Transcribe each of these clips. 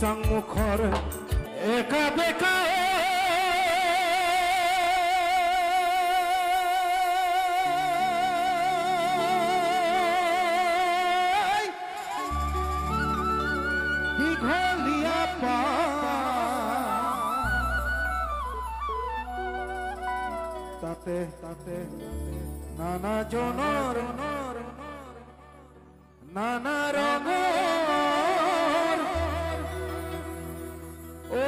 দিচাং মুখৰ একা বেকা দীঘলীয়া পা তাতে তাতে নানা জনৰ নানা ৰঙৰ ও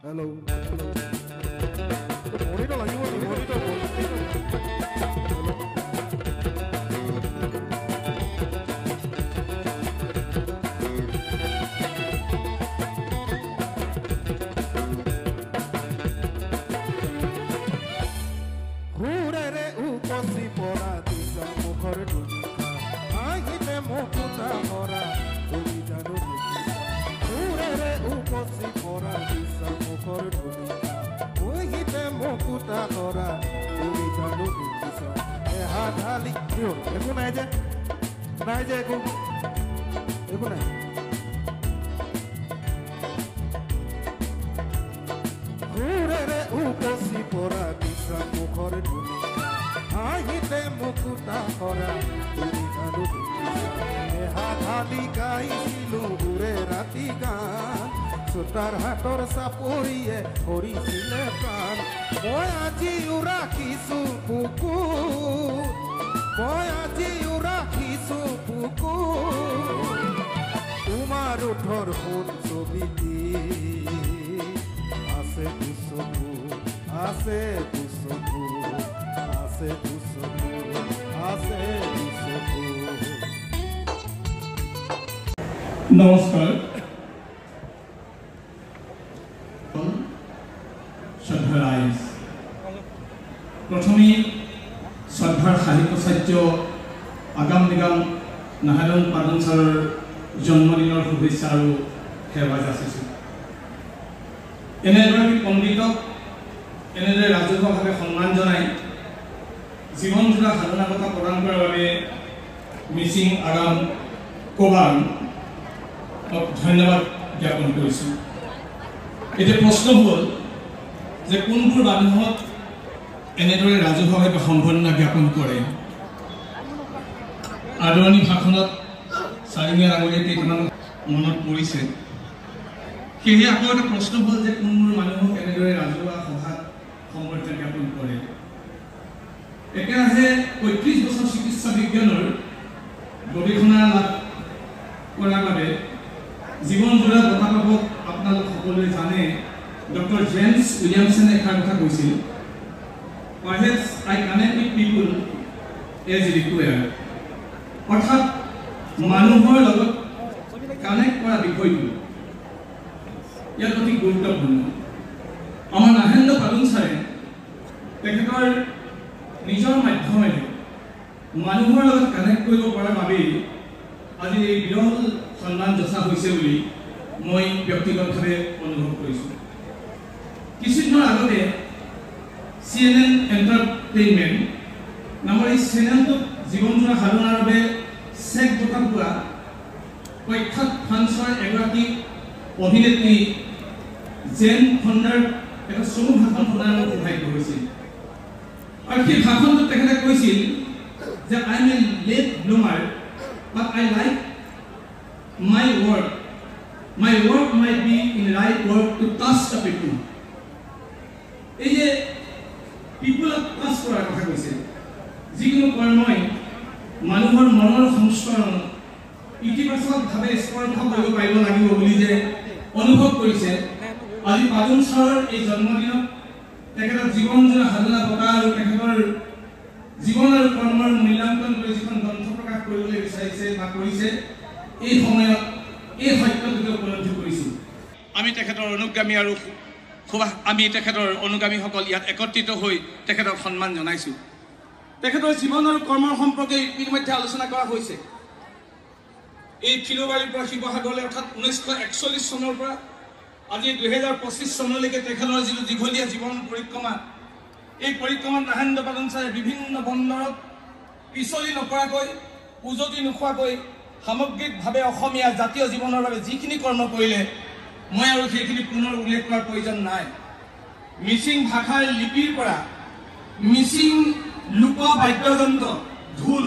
Hello. Bonito la lluvia, bonito. Jurere uposi pora disa mukhor dunika, ahite mokuta hora dubita dubita. Jurere uposi pora disa mukhor dunika, ahite mokuta hora dubita dubita. Hadali, yo, ekun aja ekun aja. Jurere uposi pora disa mukhor dunika, ahite mokuta hora dubita dubita. Hadali gaisilu dure rati gan, Sutar hator sapuriye horisile pran. Moi aji urakisu buku, moi aji urakisu buku. Umar uthor hun sobiti, ase dusoku, ase dusoku, ase dusoku, ase dusoku. নমস্কাৰ শ্ৰদ্ধা ৰাইজ প্ৰথমে শ্ৰদ্ধাৰ সাহিত্যাচাৰ্য আগাম নিগম নাহাৰণ পাদন ছাৰৰ জন্মদিনৰ শুভেচ্ছা আৰু সেৱা যাচিছোঁ এনেদৰে পণ্ডিতক এনেদৰে ৰাজহুৱাভাৱে সন্মান জনাই জীৱনজোৰা সাধনাকতা প্ৰদান কৰাৰ বাবে মিচিং আগাম কোবান ধন্যবাদ জ্ঞাপন কৰিছোঁ এতিয়া প্ৰশ্ন হ'ল যে কোনবোৰ মানুহক এনেদৰে ৰাজহুৱাভাৱে সম্বৰ্ধনা জ্ঞাপন কৰে আদৰণি ভাষণত চাৰিঙীয়া ডাঙৰীয়া কেইটামান মনত পৰিছে সেয়ে আকৌ এটা প্ৰশ্ন হ'ল যে কোনবোৰ মানুহক এনেদৰে ৰাজহুৱা সভাত সম্বৰ্ধনা জ্ঞাপন কৰে একেৰাহে ৩৫ বছৰ চিকিৎসা বিজ্ঞানৰ গৱেষণা লাভ কৰাৰ বাবে জীৱনজোৰা বঁটা পাব আপোনালোক সকলোৱে জানে ডক্টৰ জেমছ উইলিয়ামছনে এষাৰ কথা কৈছিল Perhaps I connect with people as required অৰ্থাৎ মানুহৰ লগত কানেক্ট কৰা বিষয়টো ইয়াত অতি গুৰুত্বপূৰ্ণ আমাৰ নাহেন্দ্ৰ পাদুন ছাৰে তেখেতৰ নিজৰ মাধ্যমেৰে মানুহৰ লগত কানেক্ট কৰিব পৰা বাবেই আজি এই বিৰল সন্মান যচা হৈছে বুলি মই ব্যক্তিগতভাৱে অনুভৱ কৰিছোঁ কিছুদিনৰ আগতে CNN এণ্টাৰটেইনমেণ্ট নামৰ এই চেনেলটোত জীৱনজোৰা সাধনাৰ বাবে চেক বঁটা পোৱা প্ৰখ্যাত ফ্ৰান্সৰ এগৰাকী অভিনেত্ৰী জেন ফণ্ডাৰ এটা চমু ভাষণ প্ৰদানৰ সৌভাগ্য হৈছিল আৰু সেই ভাষণটোত তেখেতে কৈছিল যে I am a late bloomer but I like my work might be in the right work to touch the people এই যে people touch কৰাৰ কথা কৈছে যিকোনো কৰ্মই মানুহৰ মনৰ সংস্কৰণ ইতিবাচকভাৱে স্পৰ্শ কৰিব পাৰিব লাগিব বুলি যে অনুভৱ কৰিছে আজি পাদুন ছাৰৰ এই জন্মদিনত তেখেতৰ জীৱনজোৰা সাধনা বঁটা আৰু তেখেতৰ জীৱন আৰু কৰ্মৰ মূল্যাংকন কৰি যিখন গ্ৰন্থ প্ৰকাশ কৰিবলৈ বিচাৰিছে বা কৰিছে এই সময়ত এই সত্যটোকে উপলব্ধি কৰিছোঁ আমি তেখেতৰ অনুগামী আৰু খুব আমি তেখেতৰ অনুগামীসকল ইয়াত একত্ৰিত হৈ তেখেতক সন্মান জনাইছোঁ। তেখেতৰ জীৱন আৰু কৰ্মৰ সম্পৰ্কে ইতিমধ্যে আলোচনা কৰা হৈছে। এই ফিলবাৰীৰ পৰা শিৱসাগৰলৈ অৰ্থাৎ 1941 চনৰ পৰা আজি 2025 চনলৈকে তেখেতৰ যিটো দীঘলীয়া জীৱন পৰিক্ৰমা, এই পৰিক্ৰমাত নাহেন্দ্ৰ পাটন ছাৰে বিভিন্ন বন্দৰত পিছলি নপৰাকৈ উজতি নোখোৱাকৈ সামগ্ৰিকভাৱে অসমীয়া জাতীয় জীৱনৰ বাবে যিখিনি কৰ্ম কৰিলে মই আৰু সেইখিনি পুনৰ উল্লেখ কৰাৰ প্ৰয়োজন নাই। মিচিং ভাষাৰ লিপিৰ পৰা মিচিং লোক বাদ্যযন্ত্ৰ ঢোল,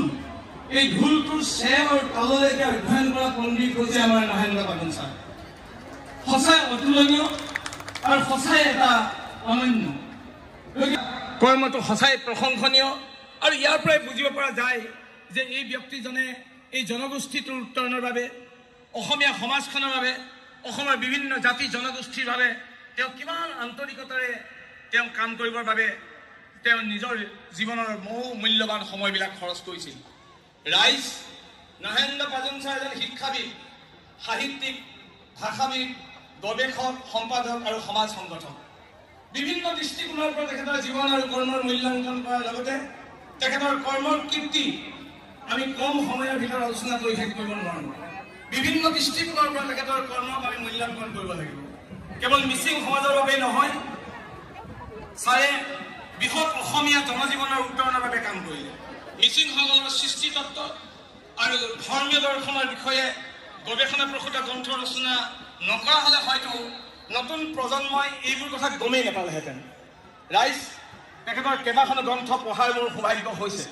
এই ঢোলটোৰ চেৰ আৰু তাললৈকে অধ্যয়ন কৰা পণ্ডিত হৈছে আমাৰ নাহেন্দ্ৰ পাটন ছাৰ। সঁচাই অতুলনীয় আৰু সঁচাই এটা অনন্য কৰ্মটো সঁচাই প্ৰশংসনীয়। আৰু ইয়াৰ পৰাই বুজিব পৰা যায় যে এই ব্যক্তিজনে এই জনগোষ্ঠীটোৰ উত্তৰণৰ বাবে, অসমীয়া সমাজখনৰ বাবে, অসমৰ বিভিন্ন জাতি জনগোষ্ঠীৰ বাবে তেওঁ কিমান আন্তৰিকতাৰে তেওঁ কাম কৰিবৰ বাবে তেওঁ নিজৰ জীৱনৰ বহু মূল্যৱান সময়বিলাক খৰচ কৰিছিল। ৰাইজ নাহেন্দ্ৰ পাটন ছাৰ এজন শিক্ষাবিদ, সাহিত্যিক, ভাষাবিদ, গৱেষক, সম্পাদক আৰু সমাজ সংগঠক। বিভিন্ন দৃষ্টিকোণৰ পৰা তেখেতৰ জীৱন আৰু কৰ্মৰ মূল্যাংকন কৰাৰ লগতে তেখেতৰ কৰ্মৰ কীৰ্তি আমি কম সময়ৰ ভিতৰত আলোচনা কৰি শেষ কৰিব নোৱাৰোঁ। বিভিন্ন দৃষ্টিকোণৰ পৰা তেখেতৰ কৰ্মক আমি মূল্যাংকন কৰিব লাগিব। কেৱল মিচিং সমাজৰ বাবেই নহয়, ছাৰে বৃহৎ অসমীয়া জনজীৱনৰ উত্তৰণৰ বাবে কাম কৰিলে। মিচিংসকলৰ সৃষ্টিতত্ত্ব আৰু ধৰ্মীয় দৰ্শনৰ বিষয়ে গৱেষণা প্ৰসূত গ্ৰন্থ ৰচনা নকৰা হ'লে হয়তো নতুন প্ৰজন্মই এইবোৰ কথা গমেই নাপালেহেঁতেন। ৰাইজ তেখেতৰ কেইবাখনো গ্ৰন্থ পঢ়াৰ মোৰ সৌভাগ্য হৈছে,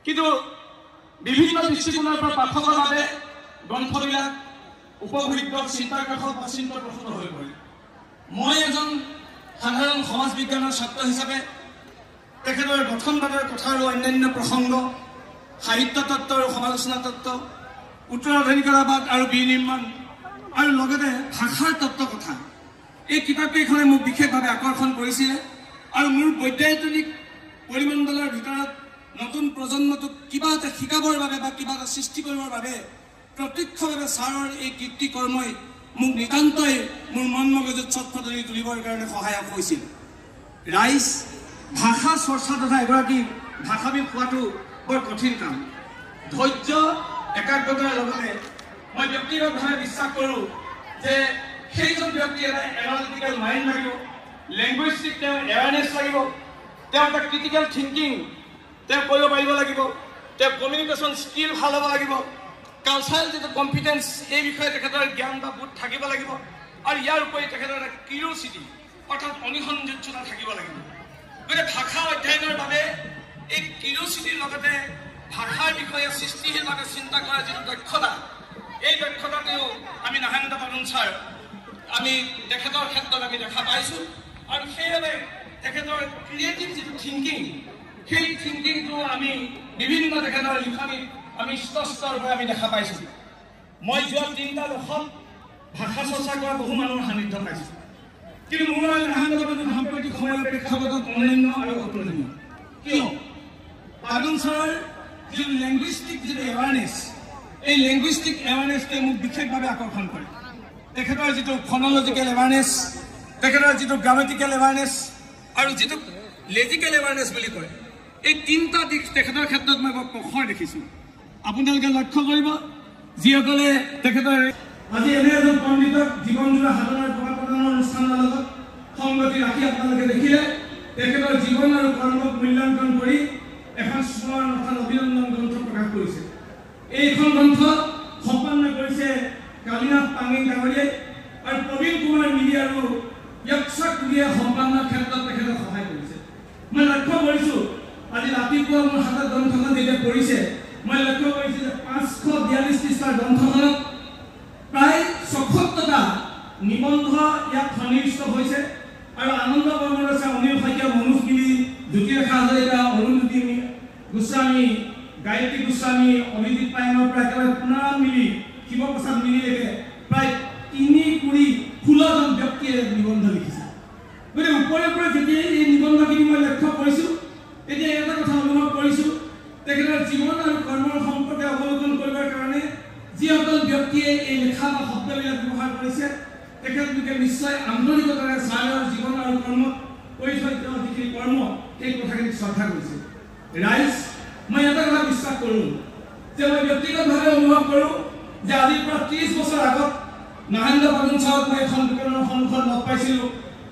কিন্তু বিভিন্ন দৃষ্টিকোণৰ পৰা পাঠকৰ বাবে গ্ৰন্থবিলাক উপভোগ্য, চিন্তাকৰ্ষক বা চিন্তাপ্ৰসূত হৈ পৰে। মই এজন সাধাৰণ সমাজ বিজ্ঞানৰ ছাত্ৰ হিচাপে তেখেতৰ গঠনবাদৰ কথা আৰু অন্যান্য প্ৰসংগ, সাহিত্য তত্ত্ব আৰু সমালোচনা তত্ত্ব, উত্তৰাধিকাৰবাদ আৰু বিনিৰ্মাণ আৰু লগতে ভাষাৰ তত্ত্ব কথা, এই কিতাপকেইখনে মোক বিশেষভাৱে আকৰ্ষণ কৰিছিলে। আৰু মোৰ বৈদ্যায়তনিক পৰিমণ্ডলৰ ভিতৰত নতুন প্ৰজন্মটোক কিবা এটা শিকাবৰ বাবে বা কিবা এটা সৃষ্টি কৰিবৰ বাবে প্ৰত্যক্ষভাৱে ছাৰৰ এই কীৰ্তি কৰ্মই মোক নিতান্তই মোৰ মন মগজুত চটফটনি তুলিবৰ কাৰণে সহায়ক হৈছিল। ৰাইজ ভাষা চৰ্চা তথা এগৰাকী ভাষাবিদ হোৱাটো বৰ কঠিন কাম। ধৈৰ্য, একাগ্ৰতাৰ লগতে মই ব্যক্তিগতভাৱে বিশ্বাস কৰোঁ যে সেইজন ব্যক্তি এটা এনালিটিকেল মাইণ্ড লাগিব, লেংগুৱেষ্টিক তেওঁৰ এৱাৰনেছ লাগিব, তেওঁ এটা ক্ৰিটিকেল থিংকিং তেওঁ কৰিব পাৰিব লাগিব, তেওঁ কমিউনিকেশ্যন স্কিল ভাল হ'ব লাগিব, কালচাৰেল যিটো কম্পিটেঞ্চ এই বিষয়ে তেখেতৰ জ্ঞান বা বোধ থাকিব লাগিব, আৰু ইয়াৰ উপৰি তেখেতৰ এটা কিউৰিঅচিটি অৰ্থাৎ অনিসঞ্জতা থাকিব লাগিব। গতিকে ভাষা অধ্যয়নৰ বাবে এই কিউৰিঅচিটিৰ লগতে ভাষাৰ বিষয়ে সৃষ্টিশীলভাৱে চিন্তা কৰাৰ যিটো দক্ষতা, এই দক্ষতাতেও আমি নাহেন্দ্ৰ পাটন ছাৰ আমি তেখেতৰ ক্ষেত্ৰত আমি দেখা পাইছোঁ। আৰু সেইবাবে তেখেতৰ ক্ৰিয়েটিভ যিটো থিংকিং, সেই থিংকিংটো আমি বিভিন্ন তেখেতৰ লিখনিত আমি স্পষ্টৰূপে আমি দেখা পাইছোঁ। মই যোৱা 3টা দশক ভাষা চৰ্চা কৰা বহু মানুহৰ সান্নিধ্য পাইছোঁ, কিন্তু মোৰ নাহেন্দ্ৰ পাটন সাম্প্ৰতিক সময়ৰ প্ৰেক্ষাপটত অনন্য আৰু অতুলনীয়। কিয়? পাটন ছাৰৰ যিটো লেংগুৱেষ্টিক যিটো এৱাৰনেছ, এই লেংগুৱেষ্টিক এৱাৰনেছটোৱে মোক বিশেষভাৱে আকৰ্ষণ কৰে। তেখেতৰ যিটো ফন'লজিকেল এৱাৰনেছ, তেখেতৰ যিটো গ্ৰামেটিকেল এৱাৰনেছ আৰু যিটো লেজিকেল এৱাৰনেছ বুলি কয়, এই 3টা দিশ তেখেতৰ ক্ষেত্ৰত মই বৰ প্ৰখৰ দেখিছোঁ। আপোনালোকে লক্ষ্য কৰিব, যিসকলে তেখেতৰ আজি এনে এজন পণ্ডিতক জীৱনজোৰা সাধনাৰ প্ৰকাশ প্ৰদানৰ অনুষ্ঠানৰ লগত সংগতি ৰাখি আপোনালোকে দেখিলে তেখেতৰ জীৱন আৰু কৰ্মক মূল্যাংকন কৰি এখন স্মৰণ অৰ্থাৎ অভিনন্দন গ্ৰন্থ প্ৰকাশ কৰিছে। এইখন গ্ৰন্থ সম্পন্ন কৰিছে কালীনাথ পাঙি ডাঙৰীয়াই আৰু প্ৰবীণ কুমাৰ মিৰি আৰু য়ক্ষক দিয়ে সম্পন্নৰ ক্ষেত্ৰত তেখেতক সহায় কৰিছে। মই লক্ষ্য কৰিছোঁ আজি ৰাতিপুৱা মোৰ হাতত গ্ৰন্থখন যেতিয়া পৰিছে, মই লক্ষ্য কৰিছোঁ যে 542 পৃষ্ঠাৰ গ্ৰন্থখনত প্ৰায় 76টা নিবন্ধ ইয়াত সন্নিৱিষ্ট হৈছে। আৰু আনন্দ বৰ্মন আছে, অনিল শইকীয়া, মনোজ মিলি, জ্যোতিৰেখা হাজৰিকা, অৰুণজ্যোতি গোস্বামী, গায়ত্ৰী গোস্বামী, অভিজিৎ পায়ঙৰ পৰা একেবাৰে পুনাৰাম মিলি, শিৱপ্ৰসাদ মিলিলৈকে প্ৰায় 16জন ব্যক্তিয়ে নিবন্ধ লিখিছে। গতিকে ওপৰে ওপৰে যেতিয়া এই নিবন্ধখিনি মই লক্ষ্য কৰিছোঁ, তেতিয়া এটা কথা অনুভৱ কৰিছোঁ, তেখেতৰ জীৱন আৰু কৰ্মৰ সম্পৰ্কে অৱলোকন কৰিবৰ কাৰণে যিসকল ব্যক্তিয়ে এই লেখা বা শব্দবিলাক ব্যৱহাৰ কৰিছে, তেখেতলোকে নিশ্চয় আন্তৰিকতাৰে ছাৰৰ জীৱন আৰু কৰ্ম কৰি থৈ তেওঁ যিখিনি কৰ্ম সেই কথাখিনি শ্ৰদ্ধা কৰিছে ৰাইজ মই এটা কথা বিশ্বাস কৰোঁ যে মই ব্যক্তিগতভাৱে অনুভৱ কৰোঁ যে আজিৰ পৰা 30 বছৰ আগত মহেন্দ্ৰ পাটন ছাৰক মই এখন দোকানৰ সন্মুখত লগ পাইছিলোঁ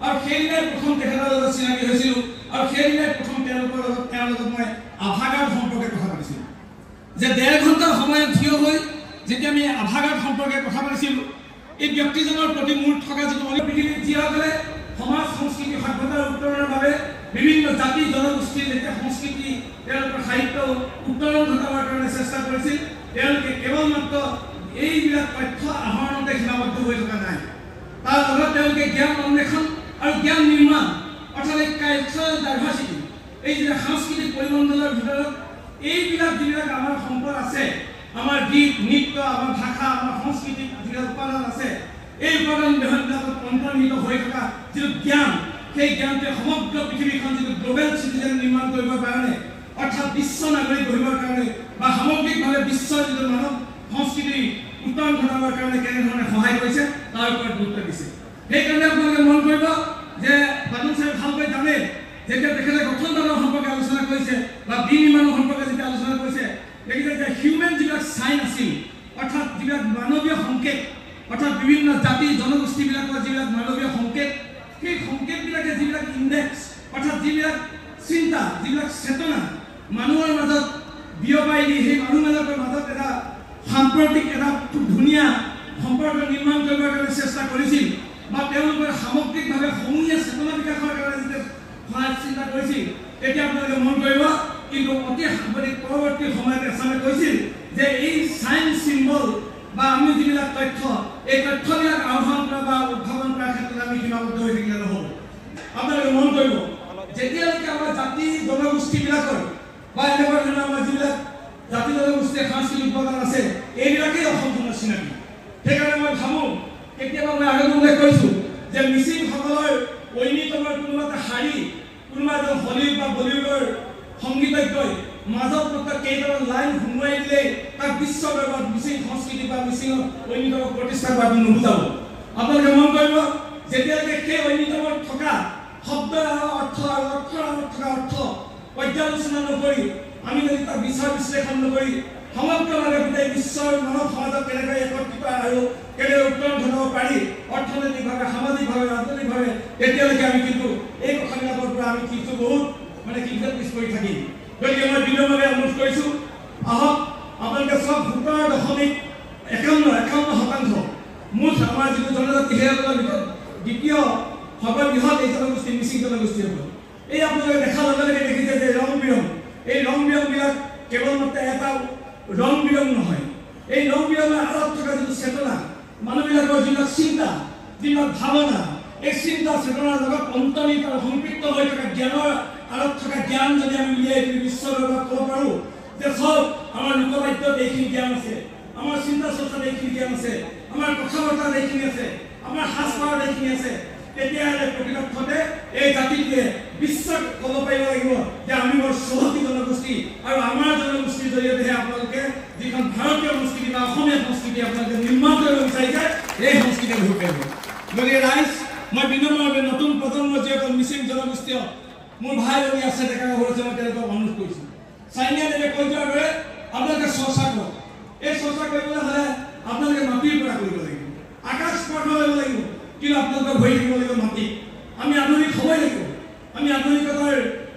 আৰু সেইদিনাই প্ৰথম তেখেতৰ লগত চিনাকি হৈছিলোঁ আৰু সেইদিনাই প্ৰথম তেওঁৰ লগত মই আভাগাৰ সম্পৰ্কে কথা পাতিছিলোঁ যে 1.5 ঘণ্টাৰ সময়ত থিয় হৈ যেতিয়া আমি আভাগাৰ সম্পৰ্কে কথা পাতিছিলোঁ এই ব্যক্তিজনৰ প্ৰতি মোৰ থকা যিটো পৃথিৱীত যিসকলে সমাজ সংস্কৃতি সভ্যতাৰ উত্তৰণৰ বাবে বিভিন্ন জাতি জনগোষ্ঠীৰ যেতিয়া সংস্কৃতি তেওঁলোকৰ সাহিত্য উত্তৰণ ঘটাবৰ কাৰণে চেষ্টা কৰিছিল তেওঁলোকে কেৱল মাত্ৰ এইবিলাক তথ্য আহৰণতে সীমাবদ্ধ হৈ থকা নাই তাৰ লগত তেওঁলোকে জ্ঞান অন্বেষণ আৰু জ্ঞান নিৰ্মাণ অৰ্থাৎ কালচাৰেল ডাইভাৰ্চিটি এই যে সাংস্কৃতিক পৰিমণ্ডলৰ ভিতৰত এইবিলাক যিবিলাক আমাৰ সম্পদ আছে আমাৰ গীত নৃত্য আমাৰ ভাষা আমাৰ সংস্কৃতিক যিবিলাক উপাদান আছে এই উপাদানবিলাকত অন্তৰ্নিহিত হৈ থকা যিটো জ্ঞান সেই জ্ঞানটোৱে সমগ্ৰ পৃথিৱীখন যিটো গ্লোবেল চিটিজেন নিৰ্মাণ কৰিবৰ কাৰণে অৰ্থাৎ বিশ্ব নাগৰিক গঢ়িবৰ কাৰণে বা সামগ্ৰিকভাৱে বিশ্বৰ যিটো মানৱ সংস্কৃতি উত্তৰণ ঘটাবৰ কাৰণে কেনেধৰণে সহায় কৰিছে তাৰ ওপৰত গুৰুত্ব দিছে সেইকাৰণে আপোনালোকে মন কৰিব যে পাটন ছাৰে ভালকৈ জানে যেতিয়া তেখেতে গঠনতন্ত্ৰৰ সম্পৰ্কে আলোচনা কৰিছে বা বিনিৰ্মাণৰ সম্পৰ্কে যেতিয়া আলোচনা কৰিছে দেখিছে যে হিউমেন যিবিলাক চাইন আছিল অৰ্থাৎ যিবিলাক মানৱীয় সংকেত অৰ্থাৎ বিভিন্ন জাতি জনগোষ্ঠীবিলাকৰ যিবিলাক মানৱীয় সংকেত সেই সংকেতবিলাকে যিবিলাক ইণ্ডেক্স অৰ্থাৎ যিবিলাক চিন্তা যিবিলাক চেতনা মানুহৰ মাজত বিয়পাই দি সেই মানুহবিলাকৰ মাজত এটা সাম্প্ৰতিক এটা খুব ধুনীয়া সম্পৰ্ক নিৰ্মাণ কৰিবৰ কাৰণে চেষ্টা কৰিছিল বা তেওঁলোকৰ সামগ্ৰিকভাৱে সমূহীয়া চেতনা বিকাশৰ কাৰণে যেতিয়া সহায় চিন্তা কৰিছিল তেতিয়া আপোনালোকে মন কৰিব কিন্তু অতি সাম্প্ৰতিক পৰৱৰ্তী সময়ত এছামে কৈছিল যে এই চাইন চিম্বল বা আমি যিবিলাক তথ্য এই তথ্যবিলাক আহ্বান কৰা বা উদ্ভাৱন কৰাৰ ক্ষেত্ৰত আমি সীমাবদ্ধ হৈ থাকিলে নহ'ব আপোনালোকে মন কৰিব যেতিয়ালৈকে আমাৰ জাতি জনগোষ্ঠীবিলাকৰ বা এনেকুৱা ধৰণৰ আমাৰ যিবিলাক জাতি জনগোষ্ঠীৰ সাংস্কৃতিক উপাদান আছে এইবিলাকেই অসম্পূৰ্ণ চিনাকি সেইকাৰণে মই ভাবোঁ কেতিয়াবা মই আগত উল্লেখ কৰিছোঁ যে মিচিংসকলৰ ঐনিতমৰ কোনোবা এটা শাৰী কোনোবা এজন হলিউড বা বলিউডৰ সংগীতজ্ঞই মাজত মাত্ৰ কেইটামান লাইন সোমোৱাই দিলেই তাক বিশ্বব্যাপক মিচিং সংস্কৃতি বা মিচিঙৰ ঐনিতমক প্ৰতিষ্ঠা কৰাটো নুবুজাব আপোনালোকে মন কৰিব যেতিয়ালৈকে সেই ঐনিতমত থকা শব্দ আৰু অৰ্থ আৰু অৰ্থৰ আগত থকা অৰ্থ পৰ্যালোচনা নকৰি আমি যদি তাক বিচাৰ বিশ্লেষণ নকৰি সমগ্ৰভাৱে গোটেই বিশ্বৰ মানৱ সমাজক কেনেকৈ একত্ৰিত আৰু কেনেকৈ উত্তৰণ ঘটাব পাৰি অৰ্থনৈতিকভাৱে সামাজিকভাৱে ৰাজনৈতিকভাৱে তেতিয়ালৈকে আমি কিন্তু এই কথাবিলাকৰ পৰা আমি কিছু বহুত কিঞ্চিত পিছ পৰি থাকিম গতিকে মই বিনম্ৰভাৱে অনুৰোধ কৰিছোঁ আহক আপোনালোকে চব 17.51% মুঠ আমাৰ যিটো জনজাতি সেইসকলৰ ভিতৰত দ্বিতীয় সৰ্ববৃহৎ এই জনগোষ্ঠী মিচিং জনগোষ্ঠী হ'ব এই আপোনালোকে দেখাৰ লগে লগে দেখিছে যে ৰং বিৰং এই ৰং বিৰংবিলাক কেৱল মাত্ৰ এটা ৰং বিৰং নহয় এই ৰং বিৰঙৰ আঁৰত থকা যিটো চেতনা মানুহবিলাকৰ যিবিলাক চিন্তা যিবিলাক ভাৱনা এই চিন্তা চেতনাৰ লগত অন্তৰ্নিহিত আৰু সম্পৃক্ত হৈ থকা জ্ঞানৰ আঁৰত থকা জ্ঞান যদি আমি উলিয়াই যদি বিশ্বৰ লগত ক'ব পাৰোঁ যে চব আমাৰ লোকবাদ্যত এইখিনি জ্ঞান আছে আমাৰ চিন্তা চৰ্চাত এইখিনি জ্ঞান আছে আমাৰ কথা বতৰাত এইখিনি আছে আমাৰ সাজ পাৰত এইখিনি আছে তেতিয়াহ'লে প্ৰকৃততে এই জাতিটোৱে বিশ্বক ক'ব পাৰিব লাগিব যে আমি বৰ চহকী জনগোষ্ঠী আৰু আমাৰ জনগোষ্ঠীৰ জৰিয়তেহে আপোনালোকে যিখন ভাৰতীয় সংস্কৃতি বা অসমীয়া সংস্কৃতি আপোনালোকে নিৰ্মাণ কৰিব বিচাৰিছে এই সংস্কৃতি হৈ পাৰিব গতিকে ৰাইজ মই বিনম্ৰভাৱে নতুন প্ৰজন্মৰ যিসকল মিচিং জনগোষ্ঠীয় মোৰ ভাই ভনী আছে ডেকা গাভৰু আছে মই তেওঁলোকক অনুৰোধ কৰিছোঁ চাইনিয়া দেৱে কৈ যোৱাৰ দৰে আপোনালোকে চৰ্চা কৰক এই চৰ্চা কৰিবলৈ হ'লে আপোনালোকে মাটিৰ পৰা কৰিব লাগিব আকাশ স্পৰ্শ কৰিব লাগিব কিন্তু আপোনালোকে ভৰি থাকিব লাগিব মাটি আমি আধুনিক হ'বই লাগিব আমি আধুনিকতাৰ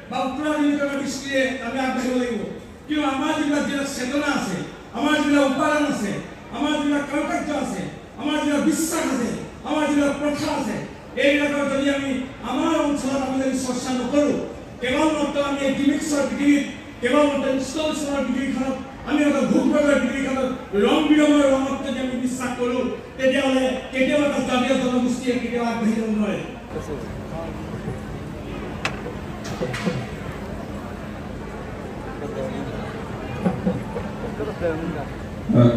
বা উত্তৰাধুনিকতাৰ দৃষ্টিৰে আমি আগবাঢ়িব লাগিব কিন্তু আমাৰ যিবিলাক চেতনা আছে আমাৰ যিবিলাক উপাদান আছে আমাৰ যিবিলাক কাৰুকাৰ্য আছে আমাৰ যিবিলাক বিশ্বাস আছে আমাৰ যিবিলাক প্ৰথা আছে এইবিলাকৰ যদি আমি আমাৰ অঞ্চলত আমি যদি চৰ্চা নকৰোঁ কেৱল মাত্ৰ আমি এই গিমিক্সৰ পৃথিৱীত কেৱল মাত্ৰ ইনষ্টলেশ্যনৰ পৃথিৱীখনত আমি এটা ভোগৰ পৃথিৱীখনত ৰং বিৰঙৰ ৰঙত যদি আমি বিশ্বাস কৰোঁ তেতিয়াহ'লে কেতিয়াও এটা জাতীয় জনগোষ্ঠীয়ে কেতিয়াও আগবাঢ়ি যাব নোৱাৰে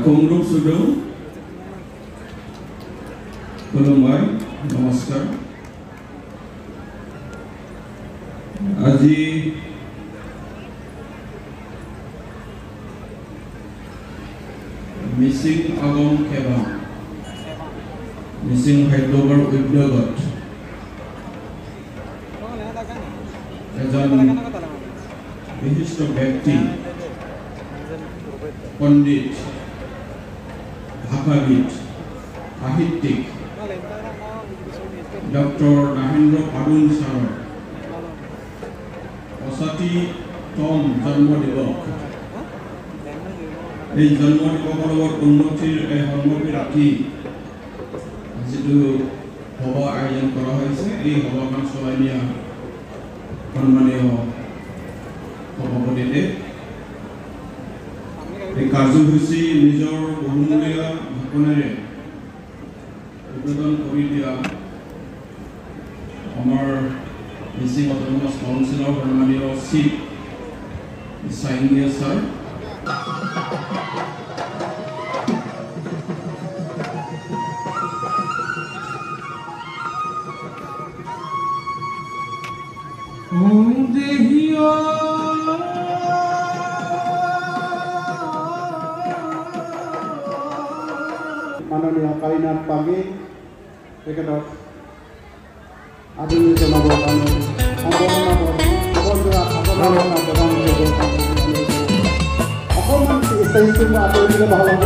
Kumrup Sudu Kulumai Namaskar Aji Missing Agam Kebam Missing Hyderabad Udyagat এজন বিশিষ্ট ব্যক্তি পণ্ডিত ভাষাবিদ সাহিত্যিক ডক্টৰ নাহেন্দ্ৰ পাডুং ছাৰৰ 85তম জন্মদিবস এই জন্মদিবসৰ লগত উন্নতিৰ সন্মুখী ৰাখি যিটো সভা আয়োজন কৰা হৈছে এই সভাখন চলাই নিয়া সন্মানীয় সভাপতিদেৱ এই কাৰ্যসূচী নিজৰ বহুমূলীয়া ভাষণেৰে উদ্বোধন কৰি দিয়া আমাৰ মিচিং অটোনমাছ কাউন্সিলৰ সন্মানীয় চিফ চাইনিয়া ছাৰ মাননীয় কালীনাথ পাগে তেখেতক আদৰণি জনাবৰ কাৰণে সম্বৰ্ধনা প্ৰদান অকণমান ষ্টেজটো আঁতৰি দিলে ভাল হ'ব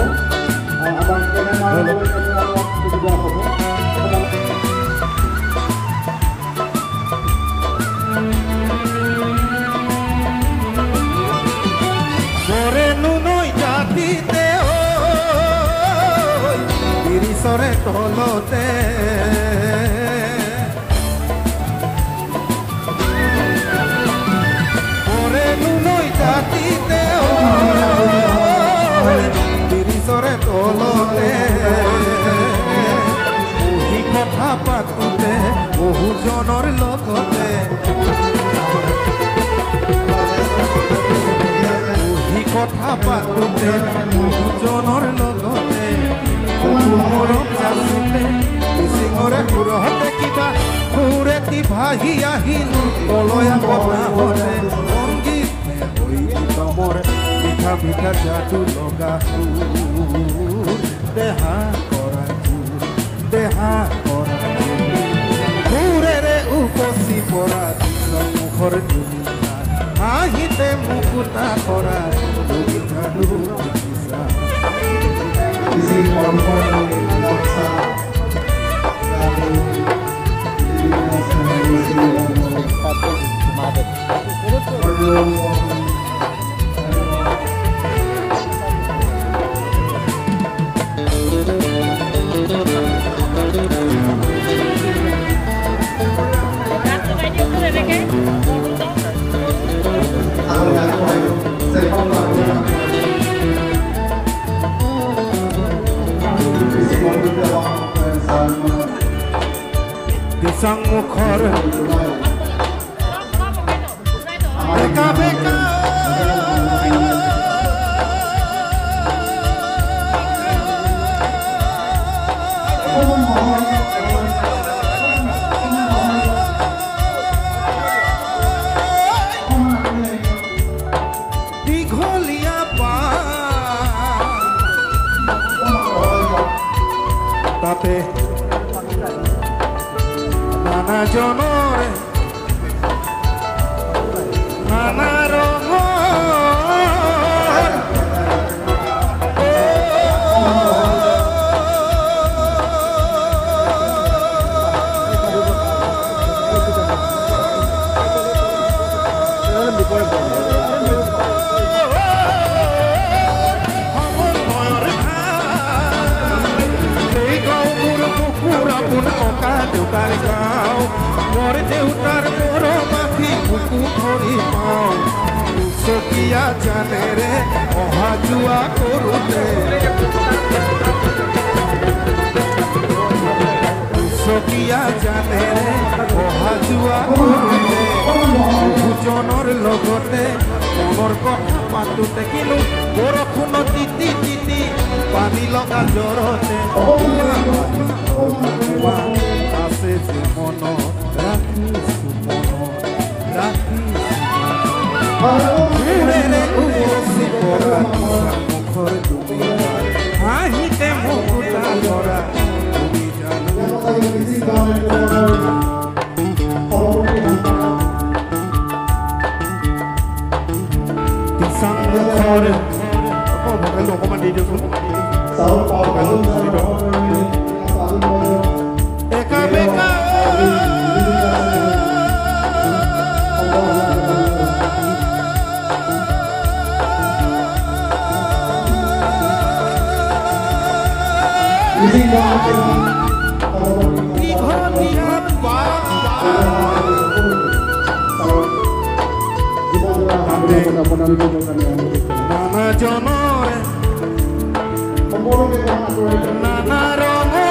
আমাৰ কেমেৰামেন সুবিধা হ'ব তলতে ওৰে নুনই জাতিতে তিৰিশৰে তলতে বহি কথা পাতোতে বহুজনৰ লগতে বহি কথা পাতোতে বহুজনৰ লগতে মৰম জানিলে মিচিঙৰে সুৰহতে কিবা সুৰেতি ভাহি আহিল কলয়া কথা হলে সংগীত হৈ তমৰ মিঠা মিঠা যাদু লগা দেহা কৰা দেহা কৰা সুৰেৰে উপচি পৰা মুখৰ দুনিয়া হাঁহিতে মুকুতা কৰা Sang mukhar beka beka digholia pa tate নানা জনরে নানা রঙর More দেউতার বড় মাথি বুকু ধরি পাও চকিয়া জানে রে অহা যোৱা কৰোতে চকিয়া জানে ৰে অহা যোৱা কৰোতে বহুজনৰ লগতে মনৰ কথা পাতোতে কিন্তু বৰষুণত তিতি তিতি পানী লগা জ্বৰতে আছে যে মনত ৰাখিছো মনত মুখৰ দুবিধা হাঁহিতে মুকুতা ধৰা তুমি জানো ঘৰে ভকেলটো অকণমান দি দিওঁচোন একা বেকা নানা জনৰে নানা ৰঙৰ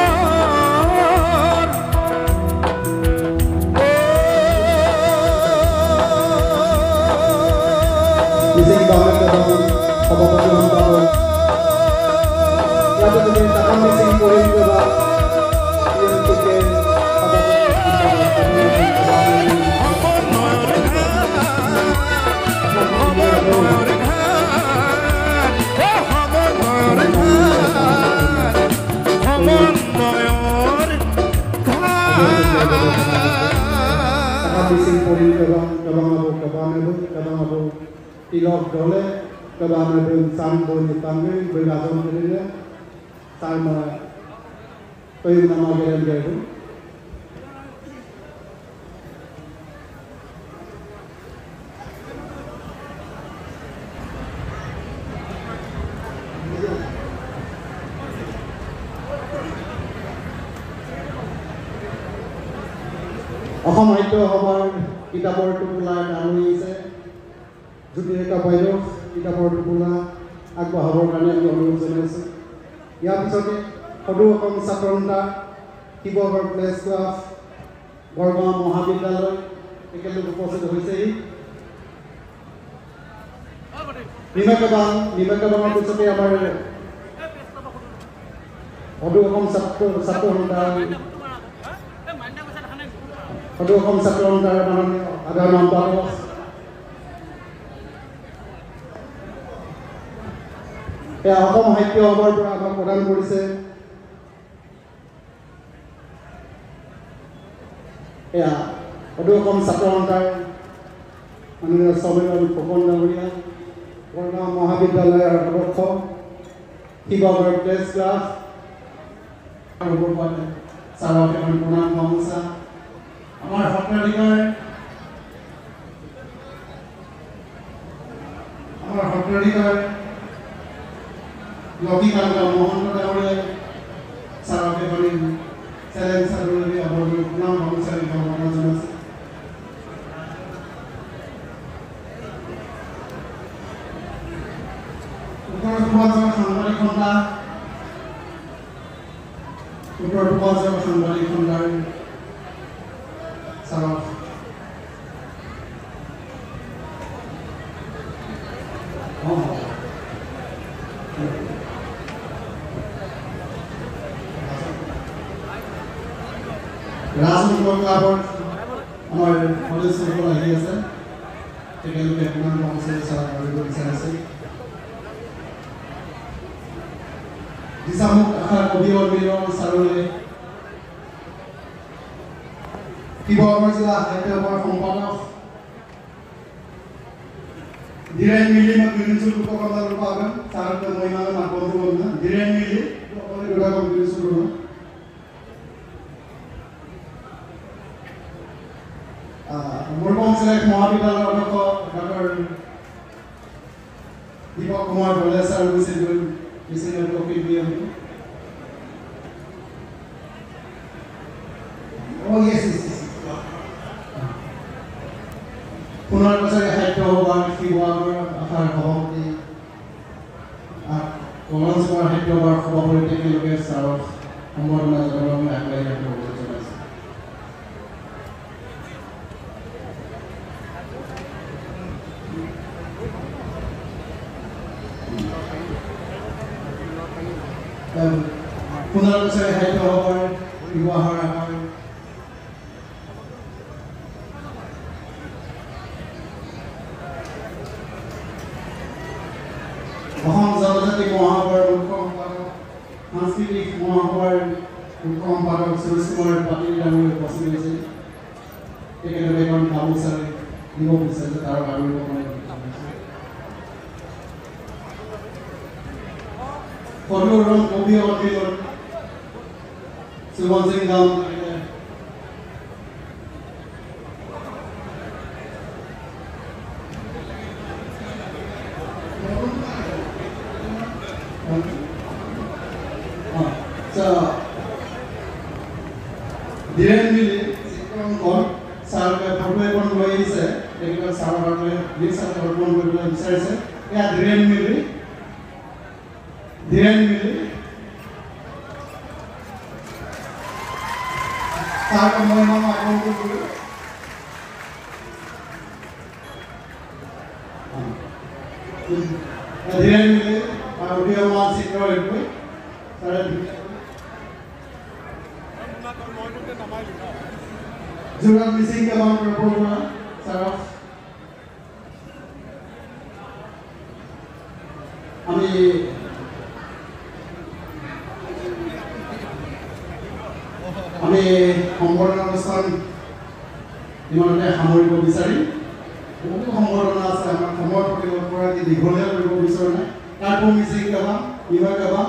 Tilok dole kebana dun sambo dipanggil bergabung dirinya sama toy nama gaya-gaya itu Assam সাহিত্য সভাৰ কিতাপৰ টুকুলা আনি আছে জ্যোতিৰেখা বাইদেউ কিতাপৰ টুকুলা আগবঢ়াবৰ কাৰণে আমি অনুৰোধ জনাইছোঁ ইয়াৰ পিছতে সদৌ অসম ছাত্ৰ সন্থা শিৱসাগৰ প্লেছ ক্লাব বৰগাঁও মহাবিদ্যালয় একেলগে উপস্থিত হৈছেহি নিমাকাবানৰ পিছতে আমাৰ সদৌ অসম ছাত্ৰ সন্থাৰ সদৌ অসম ছাত্ৰ সন্থাৰ মাননীয় সাধাৰণ সম্পাদক অসম সাহিত্য সভাৰ পৰা আমাক প্ৰদান কৰিছে সদৌ অসম ছাত্ৰ সন্থাৰ মাননীয় সমীৰণ ফুকন ডাঙৰীয়া বৰগাঁও মহাবিদ্যালয়ৰ অধ্যক্ষ শিৱসাগৰ প্লেছ ক্লাব ছাৰক এখন প্ৰণাম গামোচা আমাৰ সত্ৰাধিকাৰ লক্ষীকান্ত মহন্ত ডাঙৰীয়াই ছাৰক এখন চেলেঞ্জ চাবলৈ আমাৰ প্ৰণাম গামোচা সম্ভাৱনা জনাইছে উত্তৰ পূৰ্বাঞ্চলৰ সাংবাদিক খণ্ডাৰ ছাৰক ৰাজনৈতিক ক্লাবৰ আমাৰ সদস্যসকল আহি আছে তেখেতলোকে আপোনাৰ কৰ্মচাৰী ছাৰক কৰিব বিচাৰিছে দিছামুখ আশা কবি অৰ্বিলৰ ছাৰলৈ শিৱসাগৰ জিলা সাহিত্য সভাৰ সম্পাদক ধীৰেন মিলি মিলিচুৰ লোককলাৰ ৰূপাগন ছাৰক মই মানে মাতবন্ধু বন্ধু ধীৰেন মিলি সকলোৱে দুটাকৈ মিলিচুৰ মুৰকংচলেক মহাবিদ্যালয়ৰ অধ্যক্ষ ডক্টৰ দীপক কুমাৰ দলে ছাৰ গৈছিল টপিক দিয়ে আমি পুনৰ বছৰে সাহিত্য সভাৰ শিৱসাগৰ আশাৰ সভাপতি কমলচৰ সাহিত্য সভাৰ সভাপতি তেখেতলোকে ছাৰক সম্বৰ্ধনা জনাবলৈ আমি আগবাঢ়ি আহিব জনাইছোঁ পুনৰ বছৰে সাহিত্য সভাৰ শিৱসাগৰ আশাৰ অসম জনজাতি মহাসভাৰ মুখ্য সম্পাদক সাংস্কৃতিক মহাসভাৰ মুখ্য সম্পাদক সুৰেশ কুমাৰ পাটিল ডাঙৰীয়া উপস্থিত হৈছে তেখেতলোকে এখন গামোচা দিব বিচাৰিছে তাৰ বাবে Konurum kopi otiyor. Suman Singh Gam. Dhiren mili sikon kon sar ka photoi kon loise ekta sar barle lisa hormon koribole bicharise ya dhiren mili sar ka moi mama akon ko dhiren mili audio ma sikro ekoi sar Jurang missing ke bang program saraf আমি সংবৰ্ধনা অনুষ্ঠান ইমানতে সামৰিব বিচাৰিম বহুতো সংবৰ্ধনা আছে আমাৰ সময়ৰ প্ৰতি পৰা দীঘলীয়া কৰিব বিচৰা নাই তাকো মিচিং গাবা ইভা গাবা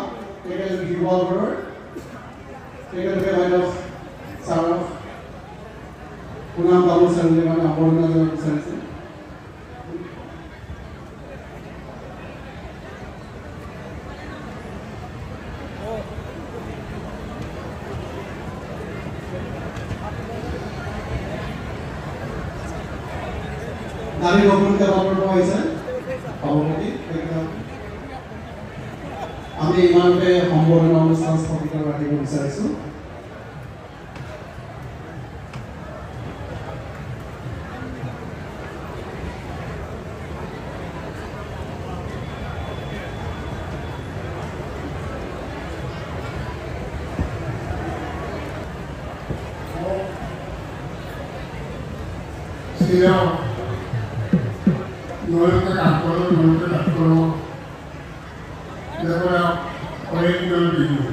তেখেতে শিৱসাগৰৰ তেখেতে বাইদেউ চাৰফ পুনাম বাবু চাৰিলে মানে সম্বৰ্ধনা জনাব বিচাৰিছে আমি গভৰ্নমেন্ট বাবুৰ পাইছে সভাপতি আমি ইমানতে সম্বৰ্ধনা অনুষ্ঠান স্থগিত ৰাখিব বিচাৰিছোঁ Nuevamente Castro, después hoy no lo digo.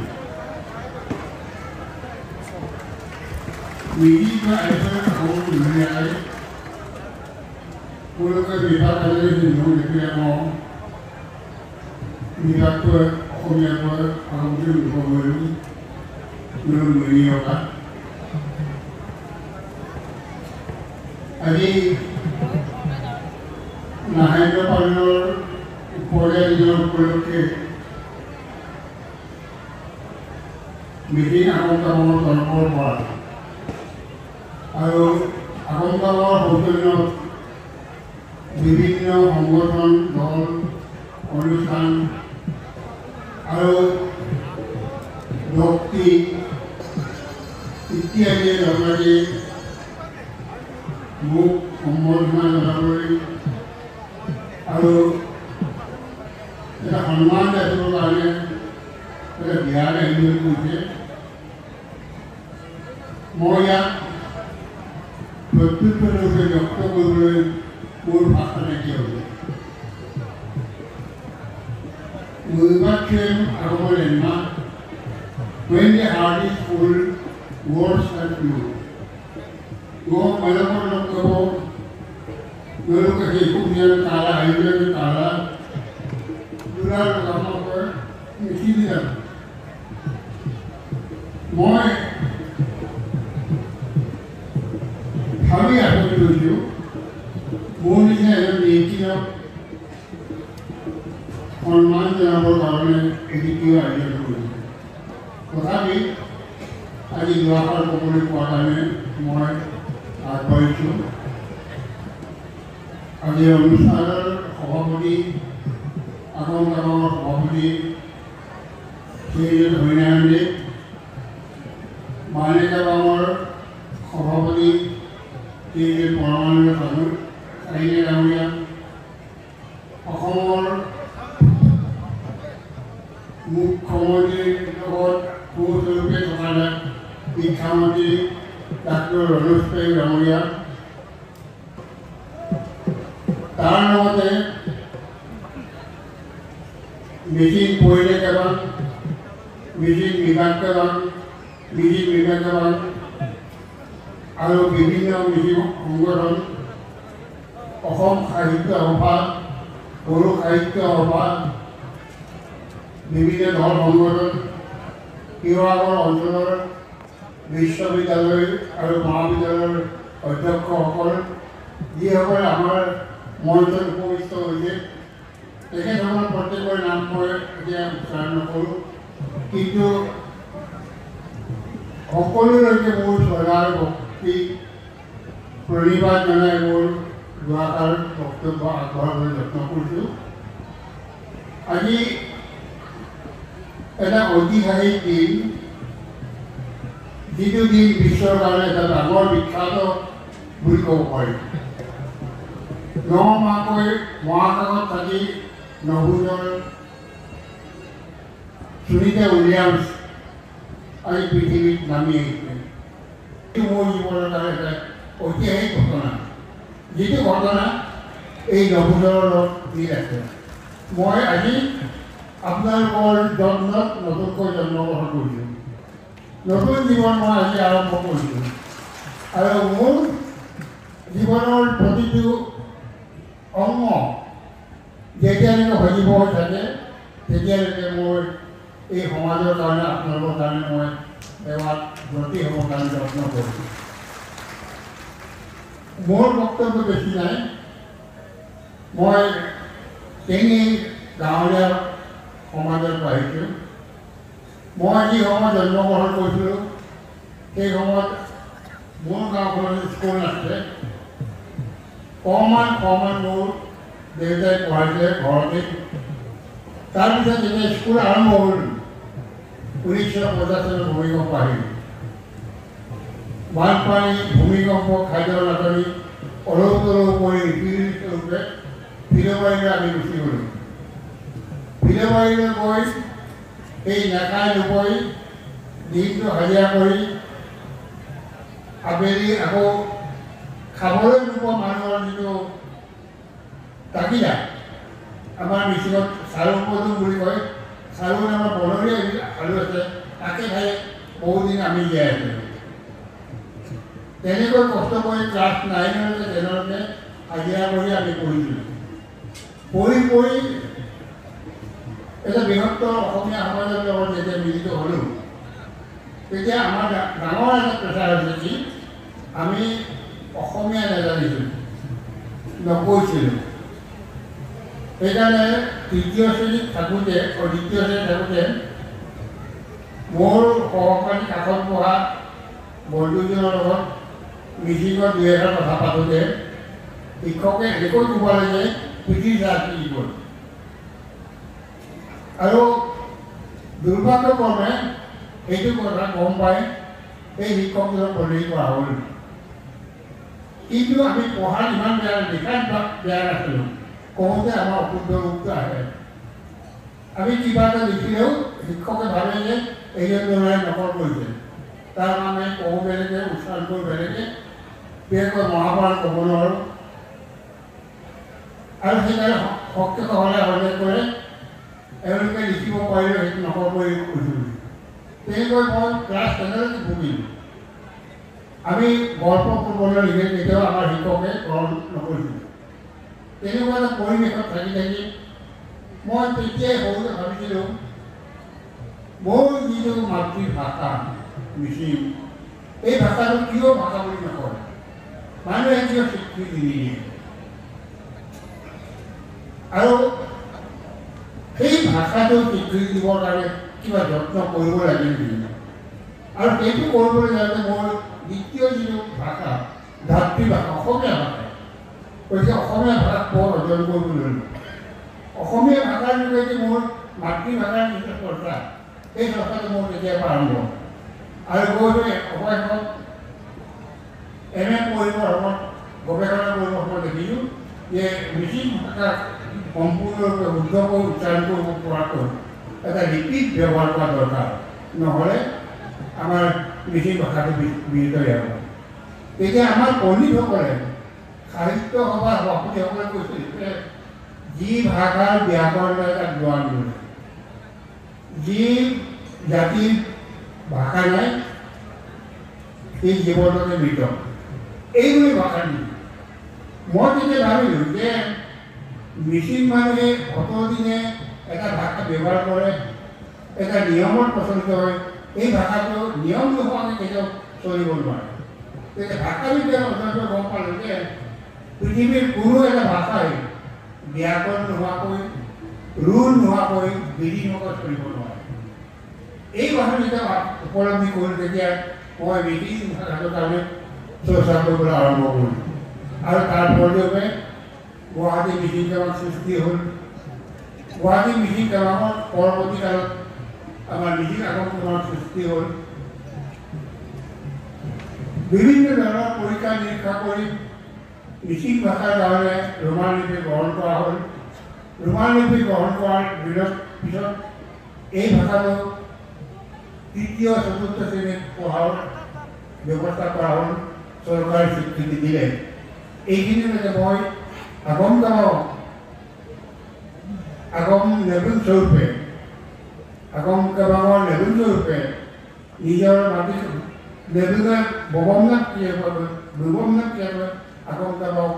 Mi hija es un real, uno que mi padre le dijo que queríamos, mi gato comía a un río como él, no lo venía acá. Allí Nahaino Palor পরে দিনৰ উপলক্ষে meeting আগমনৰ তৰফৰ পৰা আৰু আগমনৰ সৌজন্যত বিভিন্ন সংগঠন দল অনুষ্ঠান আৰু ভক্তি ইত্যাদি ধৰ্মাদি মোক সম্বৰ্ধনা জনাবলৈ আৰু এটা সন্মান দেখিবৰ কাৰণে এটা বিয়াৰ আহিবলৈ কৈছে মই ইয়াত প্ৰত্যুত্তৰৰূপে ব্যক্ত কৰিবলৈ মোৰ ভাষা নাইকিয়া হৈছে Mubarak Aroma Emma, when the heart is full, words are few. Go Malapur Kabo, look at the Indian Kala, Indian Kala, Dural Kamaka, Michigan. Moi Havi happened to you. Moon is making up সম্মান জনাবৰ কাৰণে এদিকেও আয়োজন কৰিছে তথাপি আজি দুআষাৰ ক'বলৈ পোৱাৰ কাৰণে মই আগবাঢ়িছোঁ আজি অনুষ্ঠানৰ সভাপতি আগম গাঁৱৰ সভাপতি শ্ৰীযুত হৰিনাৰায়ণ দেৱ মানিকা গাঁৱৰ সভাপতি শ্ৰীযুত পৰমানন্দ চাৰিনে ডাঙৰীয়া অসমৰ মুখ্যমন্ত্ৰীৰ লগত সুস্বৰূপে থকা শিক্ষামন্ত্ৰী ডাক্তৰ ৰমেশ পাই ডাঙৰীয়া তাৰ লগতে মিটিং পৰিলেখাবান মিটিং বিভাগবান মিটিং বিভাগবান আৰু বিভিন্ন মিটিং সংগঠন অসম সাহিত্য সভা বড়ো সাহিত্য সভা বিভিন্ন দল সংগঠন শিৱসাগৰ অঞ্চলৰ বিশ্ববিদ্যালয় আৰু মহাবিদ্যালয়ৰ অধ্যক্ষসকল যিসকলে আমাৰ মঞ্চত উপবিষ্ট হৈছে তেখেতসকলৰ প্ৰত্যেকৰে নাম মই এতিয়া উচ্চাৰণ নকৰোঁ কিন্তু সকলোলৈকে মোৰ শ্ৰদ্ধাৰ ভক্তি প্ৰণিবাদ জনাই মোৰ দুআষাৰ বক্তব্য আগবঢ়াবলৈ যত্ন কৰিছোঁ। আজি এটা ঐতিহাসিক দিন যিটো দিন বিশ্বৰ কাৰণে এটা ডাঙৰ বিখ্যাত বুলি ক'ব পাৰি। 9 মাহকৈ মহাকাশত থাকি নভোজৰ সুনিতা উইলিয়ামছ আজি পৃথিৱীত নামি আহিছে। এইটো মোৰ জীৱনৰ কাৰণে এটা ঐতিহাসিক ঘটনা যিটো ঘটনা এই নভোজৰ লগত মিল আছে। মই আজি আপোনালোকৰ যত্নত নতুনকৈ জন্মগ্ৰহণ কৰিছোঁ, নতুন জীৱন মই আজি আৰম্ভ কৰিছোঁ আৰু মোৰ জীৱনৰ প্ৰতিটো অংগ যেতিয়ালৈকে সজীৱ হৈ থাকে তেতিয়ালৈকে মই এই সমাজৰ কাৰণে আপোনালোকৰ কাৰণে মই সেৱাত ব্ৰতী হ'বৰ কাৰণে যত্ন কৰিছোঁ। মোৰ বক্তব্য বেছি নাই। মই তেনে গাঁৱলীয়া সমাজৰ পৰা আহিছোঁ। মই যি সময়ত জন্মগ্ৰহণ কৰিছিলোঁ সেই সময়ত মোৰ গাঁওখনত স্কুল নাছিলে। কমান মোৰ দেউতাই পঢ়াইছিলে ঘৰতে। তাৰপিছত যেতিয়া স্কুল আৰম্ভ হ'ল 1950 চনত ভূমিকম্প আহিল। বানপানী, ভূমিকম্প, খাদ্য নাটনি অলপ তলপ কৰি ৰীতিৰূপে ফিলবাৰীলৈ আমি গুচি গ'লোঁ। ফিলবাৰীলৈ গৈ সেই নেখাই নগৈ দিনটো হাজিৰা কৰি আবেলি আকৌ খাবলৈ নোপোৱা মানুহৰ যিটো তাকিদা, আমাৰ মিচিঙত চাৰু পদুম বুলি কয়, চাৰু নামৰ বনৰীয়া আলু আছে, তাকে খাই বহুদিন আমি জীয়াই আছিলোঁ। তেনেকৈ কষ্ট কৰি ক্লাছ 9লৈকে 10লৈকে হাজিৰা কৰি আমি পঢ়িছিলোঁ। পঢ়ি এটা বৃহত্তৰ অসমীয়া সমাজৰ লগত যেতিয়া মিলিত হ'লোঁ তেতিয়া আমাৰ ডাঙৰ এটা প্ৰেচাৰ হৈছে কি আমি অসমীয়া নাজানিছিলোঁ, নকৈছিলোঁ। সেইকাৰণে দ্বিতীয় শ্ৰেণীত থাকোঁতে মোৰ সহপাঠী কাষত পঢ়া বন্ধুজনৰ লগত মিচিঙৰ 2 এষাৰ কথা পাতোঁতে শিক্ষকে এনেকৈ ক'ব লাগে পৃথিৱীৰ ৰাতি গ'ল। আৰু দুৰ্ভাগ্যক্ৰমে এইটো কথা গম পাই এই শিক্ষকজনক বদলি কৰা হ'ল। কিন্তু আমি পঢ়াত ইমান লিখাত বেয়া নাছিলোঁ। কওঁতে আমাৰ অশুদ্ধ ৰূপটো আহে। আমি কিবা এটা লিখিলেও শিক্ষকে ভাবে যে এইজন ল'ৰাই নকল কৰিছে, তাৰ মানে ক'ব বেলেগে, উচ্চাৰণ কৰিব বেলেগে, বিশেষকৈ মহাভাৰত ক'ব নোৱাৰোঁ। আৰু সেইকাৰণে শিক্ষকসকলে সন্দেহ কৰে এওঁলোকে লিখিব পাৰিলেও সেইটো নকল কৰি কৈছোঁ। তেনেকৈ মই ক্লাছ 10লৈকে ভুগিলোঁ। আমি গল্প কৰিবলৈ লিখে কেতিয়াও আমাৰ শিক্ষকে গ্ৰহণ নকৰিছিলোঁ। তেনেকুৱা এটা পৰিৱেশত থাকি মই তেতিয়াই সৰুতে ভাবিছিলোঁ মোৰ যিটো মাতৃভাষা মিচিং, এই ভাষাটো কিয় ভাষা বুলি নকয়, মানুহে কিয় স্বীকৃতি নিদিয়ে। আৰু সেই ভাষাটো স্বীকৃতি দিবৰ কাৰণে কিবা যত্ন কৰিব লাগে নেকি? আৰু সেইটো কৰিবলৈ যাওঁতে মোৰ দ্বিতীয় যিটো ভাষা ভাতৃভাষা অসমীয়া ভাষা, গতিকে অসমীয়া ভাষাত বৰ অৰ্জন কৰিবলৈ ল'লোঁ। অসমীয়া ভাষাৰ যোগেদি মোৰ মাতৃভাষাৰ যিটো চৰ্চা, এই চৰ্চাটো মোৰ তেতিয়াৰ পৰা আৰম্ভ। আৰু গৈ অৱশেষত MA পঢ়িবৰ সময়ত গৱেষণা কৰিবৰ সময়ত দেখিলোঁ যে মিচিং ভাষাক সম্পূৰ্ণৰূপে শুদ্ধকৈ উচ্চাৰণ কৰিব পৰাকৈ এটা লিপিত ব্যৱহাৰ কৰা দৰকাৰ, নহ'লে আমাৰ মিচিং ভাষাটো বিহিত হ'ব। তেতিয়া আমাৰ পণ্ডিতসকলে সাহিত্য সভাৰ সভাপতিসকলে কৈছিল যে যি ভাষাৰ ব্যাকৰণ এটা জ্ঞান দিলে, যি জাতিৰ ভাষা নাই সেই জীৱনতে মৃত, এইবুলি ভাষা দিলে। মই তেতিয়া ভাবিলোঁ যে মিচিং মানুহে অতদিনে এটা ভাষা ব্যৱহাৰ কৰে, এটা নিয়মত প্ৰচলিত হয় এই ভাষাটো নিয়ম নোহোৱাকৈ কেতিয়াও চলিব নোৱাৰে তেতিয়া ভাষাবিজ্ঞান অধ্যয়ন গম পালোঁ যে পৃথিৱীৰ কোনো এটা ভাষাই ব্যাকৰণ নোহোৱাকৈ ৰুল নোহোৱাকৈ বিধি নোহোৱাকৈ চলিব নোৱাৰে এই কথা যেতিয়া উপলব্ধি কৰোঁ তেতিয়া মই ব্ৰিটিছ ভাষাটোৰ কাৰণে চৰ্চা কৰিবলৈ আৰম্ভ কৰিলোঁ আৰু তাৰ ফলস্বৰূপে গুৱাহাটী মিচিং কেমাং সৃষ্টি হ'ল গুৱাহাটী মিচিং কেমাঙত পৰৱৰ্তী কালত আমাৰ মিচিং আগম কেমাং সৃষ্টি হ'ল বিভিন্ন ধৰণৰ পৰীক্ষা নিৰীক্ষা কৰি মিচিং ভাষাৰ কাৰণে ৰোমান লিপি গ্ৰহণ কৰা হ'ল ৰোমান লিপি গ্ৰহণ কৰাৰ পিছত এই ভাষাটো তৃতীয় চতুৰ্থ শ্ৰেণীত পঢ়াৰ ব্যৱস্থা কৰা হ'ল চৰকাৰে স্বীকৃতি দিলে এইখিনিলৈকে মই আগম গাঁও আগম নেবুল স্বৰূপে আগম গাঁৱৰ নেবুল স্বৰূপে নিজৰ মাটি নেবুলে ববমনাথ ক্ৰিয়াকৈ আগম গাঁৱক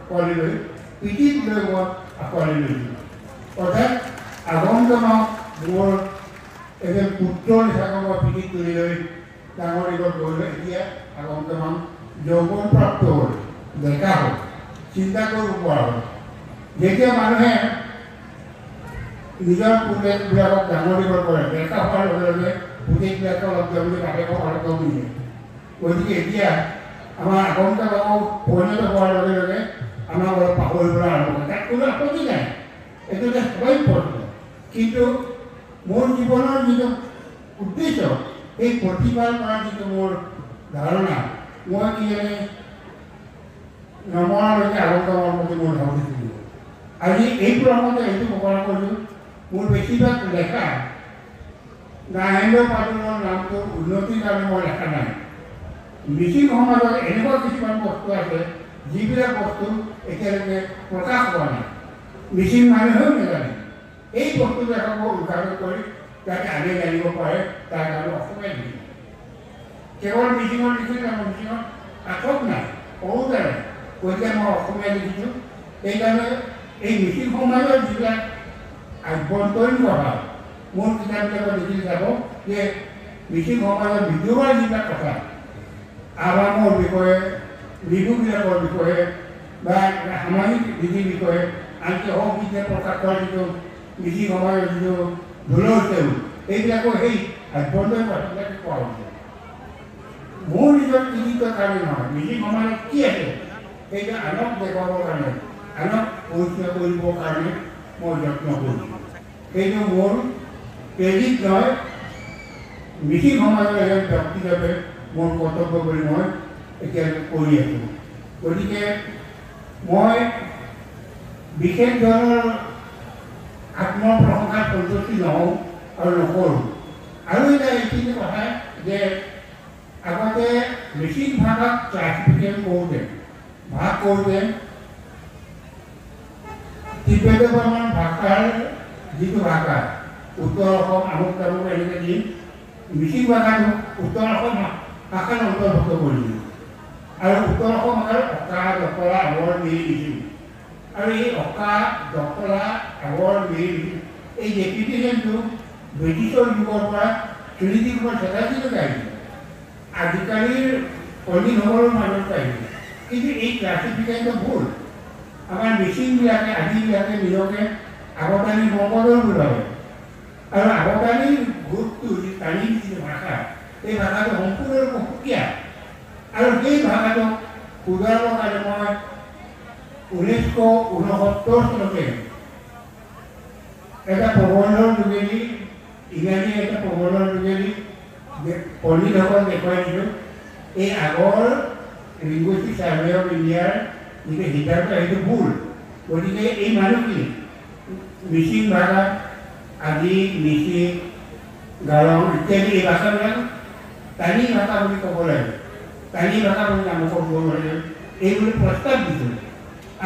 আঁকোৱালি লৈ পিঠিত লৈ মই আঁকোৱালি লৈছিলোঁ অৰ্থাৎ আগম গাঁৱক মোৰ এজন পুত্ৰ হিচাপে মই পিঠিত তুলি লৈ ডাঙৰ দীঘল কৰিলোঁ এতিয়া আগম গাঁও যৌৱন প্ৰাপ্ত হ'ল ডেকা হ'ল চিন্তা কৰিব পৰা হ'ল যেতিয়া মানুহে নিজৰ পুতেকবিলাকক ডাঙৰ দীঘল কৰে ডেকা হোৱাৰ লগে লগে পুতেকবিলাকে অলপ বুলি বাপেকক অলপ নিয়ে গতিকে এতিয়া আমাৰ আগম গাঁৱক পৰিণত হোৱাৰ লগে লগে আমাক অলপ পাহৰিবলৈ আৰম্ভ কৰে তাত কোনো আপত্তি নাই এইটো এটা স্বাভাৱিক কিন্তু মোৰ জীৱনৰ যিটো উদ্দেশ্য এই প্ৰতিপাল কৰাৰ যিটো মোৰ ধাৰণা মই কি জানে নমৰালৈকে আগম গাঁৱৰ প্ৰতি মোৰ ধাৰণা থাকিব আজি এই প্ৰসংগতে এইটো প্ৰকাশ কৰিছোঁ মোৰ বেছিভাগ লেখা নাৰায়ণ পাটোলৰ নামটো উন্নতিৰ কাৰণে মই লেখা নাই মিচিং সমাজত এনেকুৱা কিছুমান বস্তু আছে যিবিলাক বস্তু এতিয়ালৈকে প্ৰকাশ হোৱা নাই মিচিং মানুহেও নাজানে এই বস্তুবিলাকক উদ্ঘাটন কৰি যাতে আগে জানিব পাৰে তাৰ কাৰণে অসমীয়া লিখিছে কেৱল মিচিঙৰ লিখিছে আমাৰ মিচিঙৰ আঠক নাই সৰুতে গতিকে মই অসমীয়া লিখিছোঁ সেইকাৰণে এই মিচিং সমাজৰ যিবিলাক আভ্যন্তৰীণ কথা মোৰ কিতাপবিলাকত লিখি যাব যে মিচিং সমাজৰ ভিতৰুৱা যিবিলাক কথা আৱামৰ বিষয়ে বিহুবিলাকৰ বিষয়ে বা সামাজিক ৰীতিৰ বিষয়ে আনকি সংগীতে প্ৰকাশ কৰা যিটো মিচিং সমাজৰ যিটো ঢোলৰ এইবিলাকো সেই আভ্যন্তৰীণ কথাবিলাকে কোৱা হৈছে মোৰ নিজৰ কৃতিত্বৰ কাৰণে নহয় মিচিং সমাজত কি আছে সেইটো আনক দেখুৱাবৰ কাৰণে আনক পৰিচয় কৰিবৰ কাৰণে মই যত্ন কৰিছোঁ সেইটো মোৰ ক্ৰেডিট নহয় মিচিং সমাজৰ এজন ব্যক্তি হিচাপে মোৰ কৰ্তব্য বুলি মই এতিয়া কৰি আছোঁ গতিকে মই বিশেষ ধৰণৰ আত্মপ্ৰশংসাত সন্তুষ্টি নহওঁ আৰু নকৰোঁ আৰু এটা এইখিনি কথা যে আগতে মিচিং ভাষাক ক্লাছিফিকেশ্যন কৰোঁতে ভাগ কৰোঁতে তিব্বতী বৰ্মন ভাষাৰ যিটো ভাষা উত্তৰ অসম আমুক তামুক এনেকৈ দি মিচিং ভাষাটো উত্তৰ অসম ভাষাত অন্তৰ্ভুক্ত কৰিছিল আৰু উত্তৰ অসম ভাষাৰ অকা দখলা আগৰ মিৰি দিছিল আৰু এই অকা দখলা আগৰ মিৰি দিছিল এই ডেপুটেশ্যনটো ব্ৰিটিছৰ যুগৰ পৰা ত্ৰিনিটি চেটাৰ্জীলৈকে আহিছিল আজিকালিৰ পণ্ডিতসকলৰ মাজত আহিছিল কিন্তু এই ক্লাছিফিকেশ্যনটো ভুল আমাৰ মিচিংবিলাকে আদিবিলাকে নিজকে আগতানি মগজৰ বুলি ভাবে আৰু আগতানি গোটটো যি টানি যিটো ভাষা এই ভাষাটো সম্পূৰ্ণৰূপে সুকীয়া আৰু সেই ভাষাটোক শুধৰাবৰ কাৰণে মই 1969 চনতে এটা প্ৰবন্ধৰ যোগেদি ইংৰাজী এটা প্ৰবন্ধৰ যোগেদি পণ্ডিতসকলক দেখুৱাই দিছোঁ এই আগৰ লিংগুইষ্টিক ছাৰ্ভে অফ ইণ্ডিয়াৰ যিটো হিচাপ সেইটো ভুল গতিকে এই মানুহখিনি মিচিং ভাষা আদি মিচিং গাৰং ইত্যাদি এই ভাষাবিলাক টানি ভাষা বুলি ক'ব লাগে টানি ভাষা বুলি নামকৰণ কৰিব লাগে এইবুলি প্ৰস্তাৱ দিছিল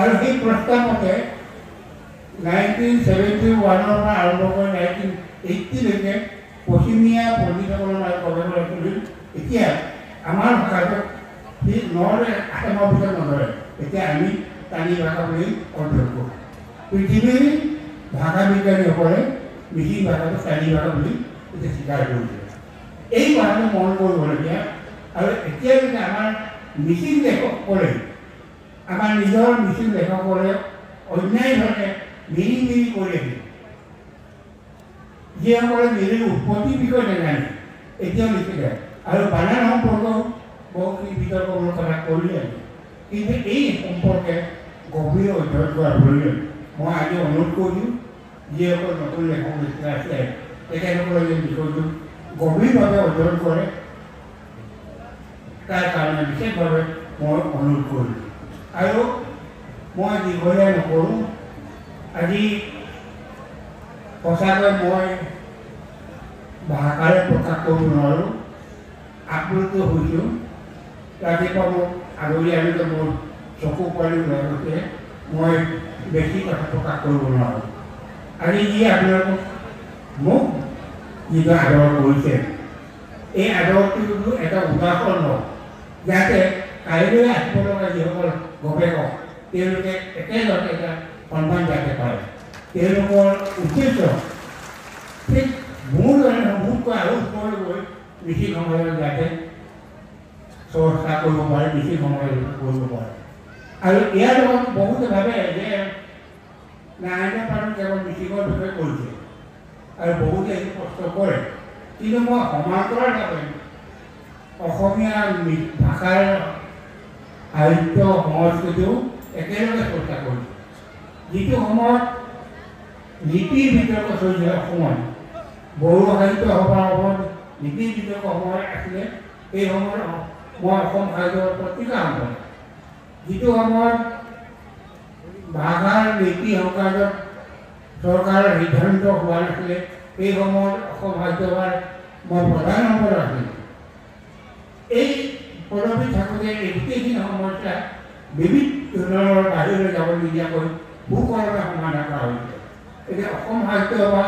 আৰু সেই প্ৰস্তাৱমতে 1971 পৰা আৰম্ভ কৰি 1980লৈকে পশ্চিমীয়া পণ্ডিতসকলৰ মাজত গৱেষণা কৰি এতিয়া আমাৰ ভাষাটোক সি 9-8 ভিতৰত নধৰে এতিয়া আমি টানি ভাষা বুলি অধ্যয়ন কৰোঁ পৃথিৱীৰ ভাষা বিজ্ঞানীসকলে মিচিং ভাষাটো টানি ভাষা বুলি এতিয়া স্বীকাৰ কৰিছে এই কথাটো মন কৰিবলগীয়া আৰু এতিয়া যদি আমাৰ মিচিং লেখকসকলে আমাৰ নিজৰ মিচিং লেখকসকলে অন্যায়ভাৱে মিলি কৰি আহিছে যিসকলে মিলিৰ উৎপত্তিৰ বিষয়ে নাজানে এতিয়াও লিখিলে আৰু বানান সম্পৰ্ক বহুখিনি বিতৰ্কমূলক কথা কৰি আছে কিন্তু এই সম্পৰ্কে গভীৰ অধ্যয়ন কৰাৰ প্ৰয়োজন মই আজি অনুৰোধ কৰিছোঁ যিসকল নতুন লেখক লিখা আছে তেখেতসকলে এই বিষয়টো গভীৰভাৱে অধ্যয়ন কৰে তাৰ কাৰণে বিশেষভাৱে মই অনুৰোধ কৰিছোঁ আৰু মই দীঘলীয়া নকৰোঁ আজি সঁচাকৈ মই ভাষাৰে প্ৰকাশ কৰিব নোৱাৰোঁ আপ্লুত হৈছোঁ ৰাতিপুৱা মোক আজৰি আনিলে মোৰ চকু পোৱালি ওলাই গৈছে মই বেছি কথা প্ৰকাশ কৰিব নোৱাৰোঁ আজি যি আপোনালোকক মোক যিটো আদৰ কৰিছে এই আদৰটো এটা উদাহৰণ হওক যাতে কাইলৈ আহিব লগা যিসকল গৱেষক তেওঁলোকে একেলগে এটা সন্মান যাতে পায় তেওঁলোকৰ উদ্দেশ্য ঠিক মোৰ দৰে মোতকৈ আৰু ওপৰলৈ গৈ বেছি সময়ত যাতে চৰ্চা কৰিব পাৰে বেছি সময় কৰিব পাৰে আৰু ইয়াৰ লগত বহুতে ভাবে যে নাৰায়ণ পাত্ৰ কেৱল মিচিঙৰ বিষয়ে কৰিছে আৰু বহুতে এইটো কষ্ট কৰে কিন্তু মই সমান্তৰালভাৱে অসমীয়া ভাষাৰ সাহিত্য সংস্কৃতিও একেলগে চৰ্চা কৰিছোঁ যিটো সময়ত নীতিৰ বিতৰ্ক চলিছে অসমত বড়ো সাহিত্য সভাৰ সময়ত নীতিৰ বিতৰ্ক সময় আছিলে সেই সময়ত মই অসম সাহিত্যৰ পত্ৰিকা আৰম্ভ কৰিলোঁ যিটো সময়ত ভাষাৰ নীতি সংক্ৰান্তত চৰকাৰৰ সিদ্ধান্ত হোৱা নাছিলে সেই সময়ত অসম সাহিত্য সভাৰ মই প্ৰধান সম্পাদক আছিলোঁ এই পদবী থাকোঁতে এই গোটেইখিনি সমস্যা বিভিন্ন ধৰণৰ বাহিৰলৈ যাব নিদিয়াকৈ সুকলমে সমাধান কৰা হৈছে এতিয়া অসম সাহিত্য সভা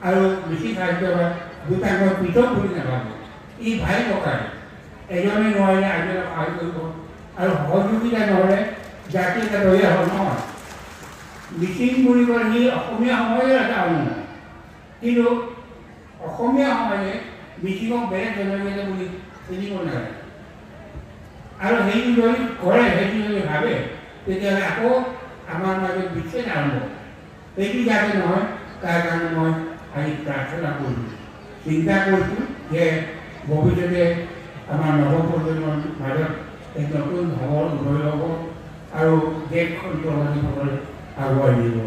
আৰু মিচিং সাহিত্য সভা দুটাক মই পৃথক বুলি নাভাবোঁ ই ভাই ককাই এজনে নোৱাৰিলে আনজনক সহায় কৰিব আৰু সহযোগিতা নহ'লে জাতি এটা তৈয়াৰ হ'ল নহয় মিচিং বুলি ক'লে সি অসমীয়া সমাজৰ এটা অংগ কিন্তু অসমীয়া সমাজে মিচিঙক বেলেগ জনজাতি বুলি চিনিব নালাগে আৰু সেইটো যদি কৰে সেইটো যদি ভাবে তেতিয়াহ'লে আকৌ আমাৰ মাজত বিচ্ছেদ আৰম্ভ সেইটো যাতে নহয় তাৰ কাৰণে মই আজি প্ৰাৰ্থনা কৰিছোঁ চিন্তা কৰিছোঁ যে ভৱিষ্যতে আমাৰ নৱপ্ৰজন্মৰ মাজত এক নতুন ভাৱৰ উদয় হ'ব আৰু দেশখন প্ৰগতিপথলৈ আগুৱাই নিব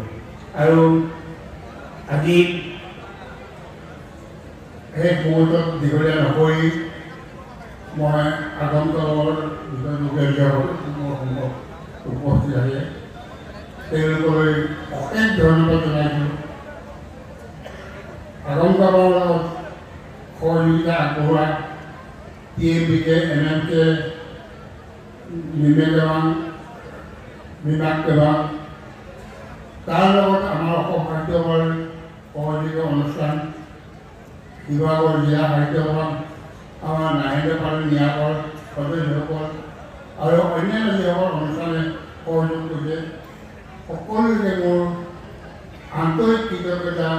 আৰু আজি সেই মুহূৰ্তত দীঘলীয়া নকৰি মই আগন্তকৰ মোৰ সম্ভৱ উপস্থিত আছে তেওঁলোকলৈ অশেষ ধন্যবাদ জনাইছোঁ আগন্তকৰ লগত সহযোগিতা আগবঢ়োৱা TMBK NMK নিমে দেৱান বিভাগ দেৱান তাৰ লগত আমাৰ অসম সাহিত্য সভাৰ সহযোগী অনুষ্ঠান বিভাগৰ জিলা সাহিত্য সভা আমাৰ নাৰায়ণ পাত্ৰ ন্যায়ৰ সদস্যসকল আৰু অন্যান্য যিসকল অনুষ্ঠানে সহযোগ কৰিছে সকলোকে মোৰ আন্তৰিক কৃতজ্ঞতা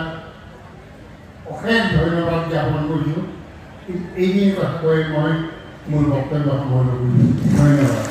অশেষ ধন্যবাদ জ্ঞাপন কৰিছোঁ এইখিনি কথা কৈ মই মোৰ বক্তব্য সামৰণি কৰিছোঁ ধন্যবাদ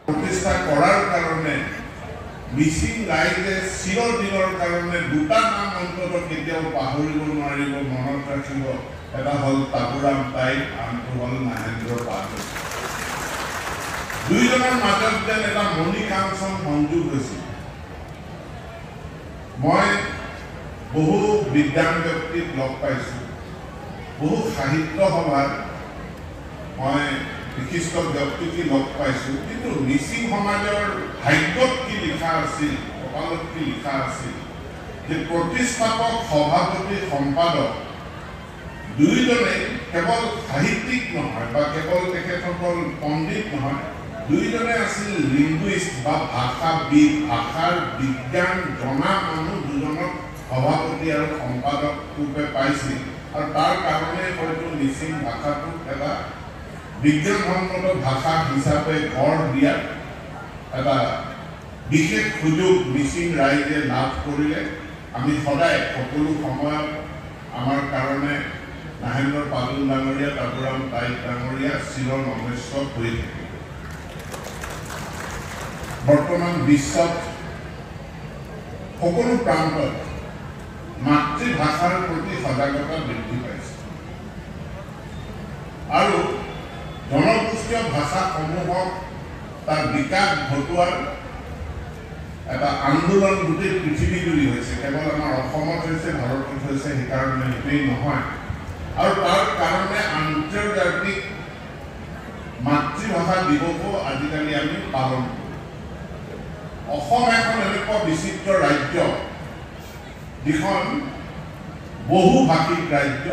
প্ৰতিষ্ঠা কৰাৰ কাৰণে মিচিং ৰাইজে চিৰদিনৰ কাৰণে দুটা নাম অন্তত কেতিয়াও পাহৰিব নোৱাৰিব মনত ৰাখিব এটা হ'ল তাপুৰাম তাইক আনটো হ'ল মহেন্দ্ৰ পাল দুইজনৰ মাজত যেন এটা মণি কাঞ্চন সংযোগ হৈছিল মই বহু বিদ্যান ব্যক্তিক লগ পাইছোঁ বহু সাহিত্য সভাত মই বিশিষ্ট ব্যক্তিকে লগ পাইছোঁ কিন্তু মিচিং সমাজৰ ভাগ্যত কি লিখা আছিল কপালত কি লিখা আছিল যে প্ৰতিষ্ঠাপক সভাপতি সম্পাদক দুইজনে কেৱল সাহিত্যিক নহয় বা কেৱল তেখেতসকল পণ্ডিত নহয়, দুইজনে আছিল লিংগুইষ্ট বা ভাষাবিদ, ভাষাৰ বিজ্ঞান জনা মানুহ দুজনক সভাপতি আৰু সম্পাদক ৰূপে পাইছিল। আৰু তাৰ কাৰণে হয়তো মিচিং ভাষাটোক এটা বিজ্ঞানসন্মত ভাষা হিচাপে গঢ় দিয়াত এটা বিশেষ সুযোগ মিচিং ৰাইজে লাভ কৰিলে। আমি সদায় সকলো সময়ত আমাৰ কাৰণে নাহেন্দ্ৰ পাদুল ডাঙৰীয়া, তাপুৰাম তাইক ডাঙৰীয়া চিৰ নমস্য হৈ থাকে। বৰ্তমান বিশ্বত সকলো প্ৰান্তত মাতৃভাষাৰ প্ৰতি সজাগতা বৃদ্ধি পাইছে আৰু জনগোষ্ঠীয় ভাষাসমূহক তাৰ বিকাশ ঘটোৱাৰ এটা আন্দোলন গোটেই পৃথিৱীজুৰি হৈছে। কেৱল আমাৰ অসমত হৈছে, ভাৰতত হৈছে, সেইকাৰণে সেইটোৱেই নহয়। আৰু তাৰ কাৰণে আন্তৰ্জাতিক মাতৃভাষা দিৱসো আজিকালি আমি পালন কৰোঁ। অসম এখন এনেকুৱা বিচিত্ৰ ৰাজ্য, যিখন বহুভাষিক ৰাজ্য,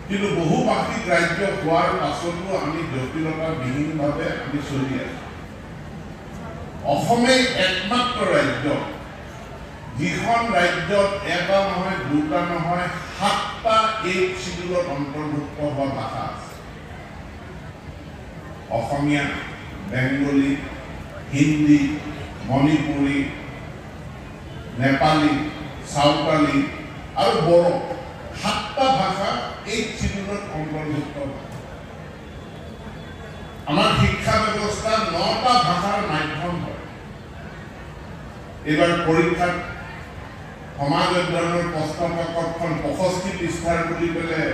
কিন্তু বহুভাষিক ৰাজ্য হোৱাৰ পাছতো আমি জটিলতাবিহীনভাৱে আমি চলি আছোঁ। অসমেই একমাত্ৰ ৰাজ্য, যিখন ৰাজ্যত এটা নহয়, দুটা নহয়, 7টা এই চিডিউলত অন্তৰ্ভুক্ত হোৱা ভাষা আছে। অসমীয়া, বেংগলী, হিন্দী, মণিপুৰী, নেপালী, চাওতালী আৰু বড়ো, 7টা ভাষা এই চিডিউলত অন্তৰ্ভুক্ত। আমাৰ শিক্ষা ব্যৱস্থা 9টা ভাষাৰ মাধ্যম হয়। এইবাৰ পৰীক্ষাত সমাজ অধ্যয়নৰ প্ৰশ্নপত্ৰখন 65 পৃষ্ঠাৰ বুলি পেলাই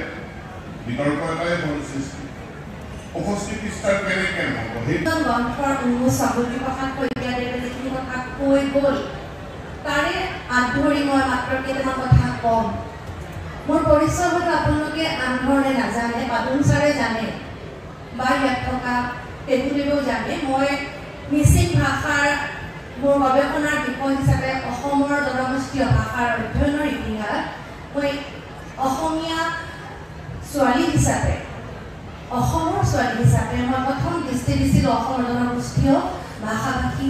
বিতৰ্ক এটাই হ'ল সৃষ্টি। 65 পৃষ্ঠাৰ কেনেকৈ নহ'ব? সেই গ্ৰন্থৰ উন্মোচনী প্ৰকাশ কৰিলে যিখিনি কথা কৈ গ'ল, তাৰে আগধৰি মই মাত্ৰ কেইটামান কথা ক'ম। মোৰ পৰিচয় হয়তো আপোনালোকে আনধৰণে নাজানে, পাদুম ছাৰে জানে বা ইয়াত থকা তেখেতেও জানে। মই মিচিং ভাষাৰ মোৰ গৱেষণাৰ বিষয় হিচাপে অসমৰ জনগোষ্ঠীয় ভাষাৰ অধ্যয়নৰ ইতিহাস, মই অসমীয়া ছোৱালী হিচাপে, অসমৰ ছোৱালী হিচাপে মই প্ৰথম দৃষ্টি দিছিলোঁ অসমৰ জনগোষ্ঠীয় ভাষা-ভাষী